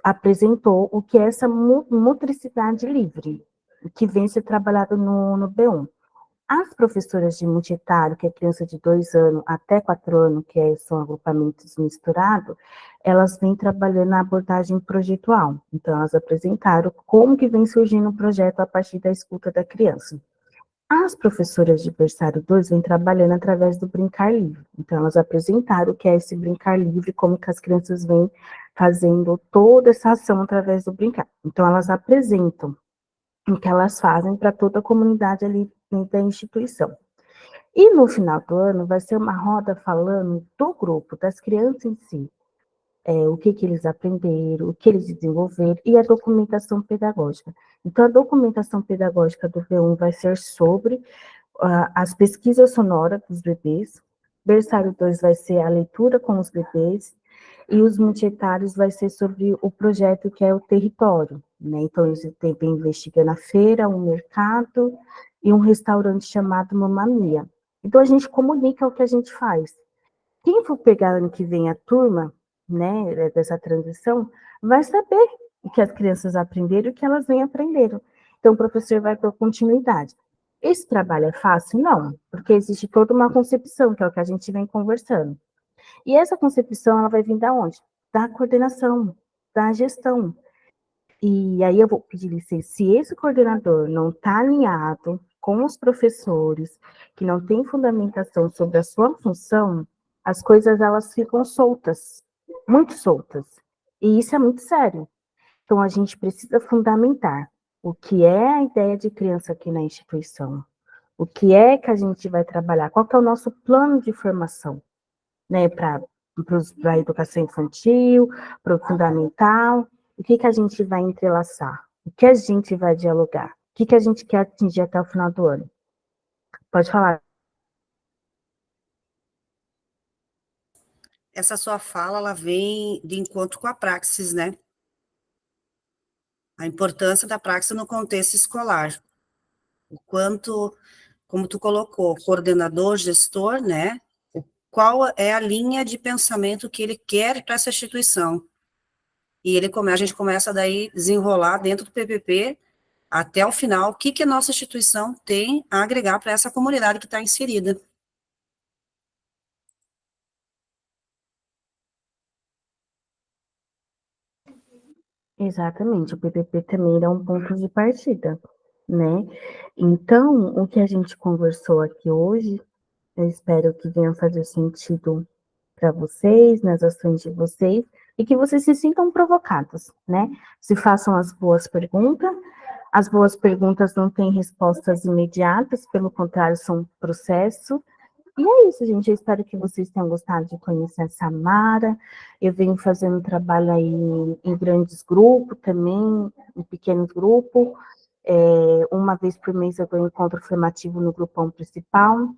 apresentou o que é essa motricidade livre, que vem ser trabalhado no B1. As professoras de multietário, que é criança de 2 anos até 4 anos, que são agrupamentos misturados, elas vêm trabalhando na abordagem projetual. Então, elas apresentaram como que vem surgindo o projeto a partir da escuta da criança. As professoras de berçário 2 vêm trabalhando através do brincar livre. Então, elas apresentaram o que é esse brincar livre, como que as crianças vêm fazendo toda essa ação através do brincar. Então, elas apresentam o que elas fazem para toda a comunidade ali da instituição. E no final do ano vai ser uma roda falando do grupo, das crianças em si, o que eles aprenderam, o que eles desenvolveram e a documentação pedagógica. Então, a documentação pedagógica do V1 vai ser sobre as pesquisas sonoras dos bebês, berçário 2 vai ser a leitura com os bebês, e os multietários vai ser sobre o projeto que é o território, né? Então, eles vêm investigando a feira, um mercado e um restaurante chamado Mamma Mia. Então, a gente comunica o que a gente faz. Quem for pegar ano que vem a turma, né, dessa transição, vai saber o que as crianças aprenderam e o que elas vêm aprendendo. Então, o professor vai ter continuidade. Esse trabalho é fácil? Não, porque existe toda uma concepção, que é o que a gente vem conversando. E essa concepção, ela vai vir da onde? Da coordenação, da gestão. E aí eu vou pedir licença, se esse coordenador não está alinhado com os professores, que não tem fundamentação sobre a sua função, as coisas elas ficam soltas, muito soltas. E isso é muito sério. Então, a gente precisa fundamentar o que é a ideia de criança aqui na instituição, o que é que a gente vai trabalhar, qual que é o nosso plano de formação, né, para a educação infantil, para o fundamental, o que a gente vai entrelaçar, o que a gente vai dialogar, o que a gente quer atingir até o final do ano. Pode falar.
Essa sua fala, ela vem de encontro com a praxis, né? A importância da praxis no contexto escolar. O quanto, como tu colocou, coordenador, gestor, né? Qual é a linha de pensamento que ele quer para essa instituição. E a gente começa daí a desenrolar dentro do PPP até o final, o que a nossa instituição tem a agregar para essa comunidade que está inserida.
Exatamente, o PPP também é um ponto de partida, né? Então, o que a gente conversou aqui hoje, eu espero que venha fazer sentido para vocês, nas ações de vocês, e que vocês se sintam provocados, né? Se façam as boas perguntas. As boas perguntas não têm respostas imediatas, pelo contrário, são um processo. E é isso, gente. Eu espero que vocês tenham gostado de conhecer a Samara. Eu venho fazendo trabalho aí em grandes grupos também, em pequenos grupos. Uma vez por mês eu dou um encontro formativo no grupão principal.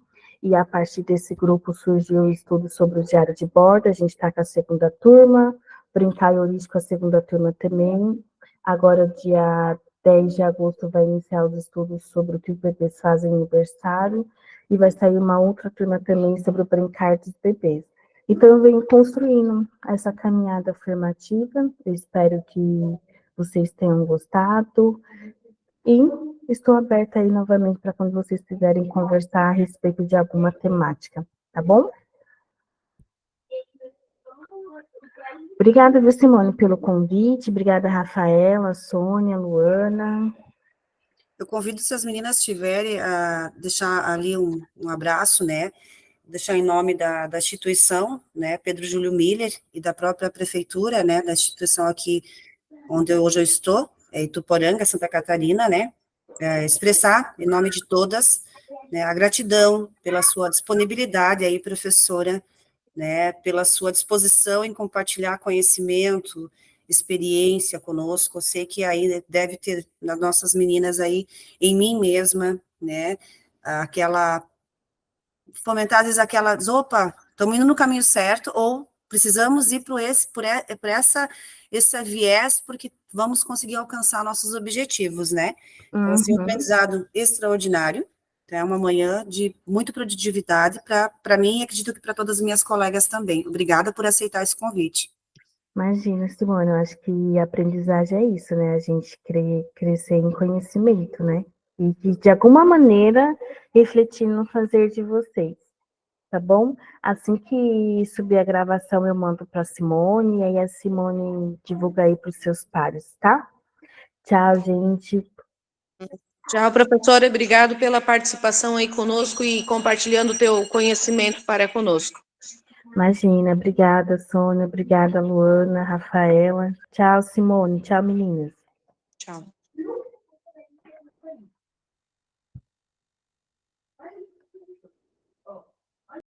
E a partir desse grupo surgiu o estudo sobre o diário de bordo. A gente está com a segunda turma. Brincar e Ouriço com a segunda turma também. Agora, dia 10 de agosto, vai iniciar os estudos sobre o que os bebês fazem no aniversário. E vai sair uma outra turma também sobre o brincar dos bebês. Então, eu venho construindo essa caminhada afirmativa. Eu espero que vocês tenham gostado. E estou aberta aí novamente para quando vocês quiserem conversar a respeito de alguma temática, tá bom? Obrigada, viu, Simone, pelo convite. Obrigada, Rafaela, Sônia, Luana.
Eu convido, se as meninas tiverem, a deixar ali um abraço, né? Deixar em nome da instituição, né? Pedro Júlio Miller, e da própria prefeitura, né? Da instituição aqui onde hoje eu estou, Ituporanga, Santa Catarina, né? Expressar, em nome de todas, né, a gratidão pela sua disponibilidade aí, professora, né? Pela sua disposição em compartilhar conhecimento, experiência conosco. Eu sei que aí deve ter nas nossas meninas aí, em mim mesma, né, aquela, fomentar às vezes aquelas, opa, estamos indo no caminho certo, ou precisamos ir por esse viés, porque vamos conseguir alcançar nossos objetivos, né? Então, assim, um aprendizado extraordinário, é uma manhã de muita produtividade para mim e acredito que para todas as minhas colegas também. Obrigada por aceitar esse convite.
Imagina, Simone, eu acho que a aprendizagem é isso, né? A gente crescer em conhecimento, né? E de alguma maneira refletir no fazer de vocês, tá bom? Assim que subir a gravação, eu mando para a Simone, e aí a Simone divulga aí para os seus pares, tá? Tchau, gente.
Tchau, professora. Obrigado pela participação aí conosco e compartilhando o teu conhecimento para conosco.
Imagina, obrigada, Sônia, obrigada, Luana, Rafaela. Tchau, Simone. Tchau, meninas.
Tchau.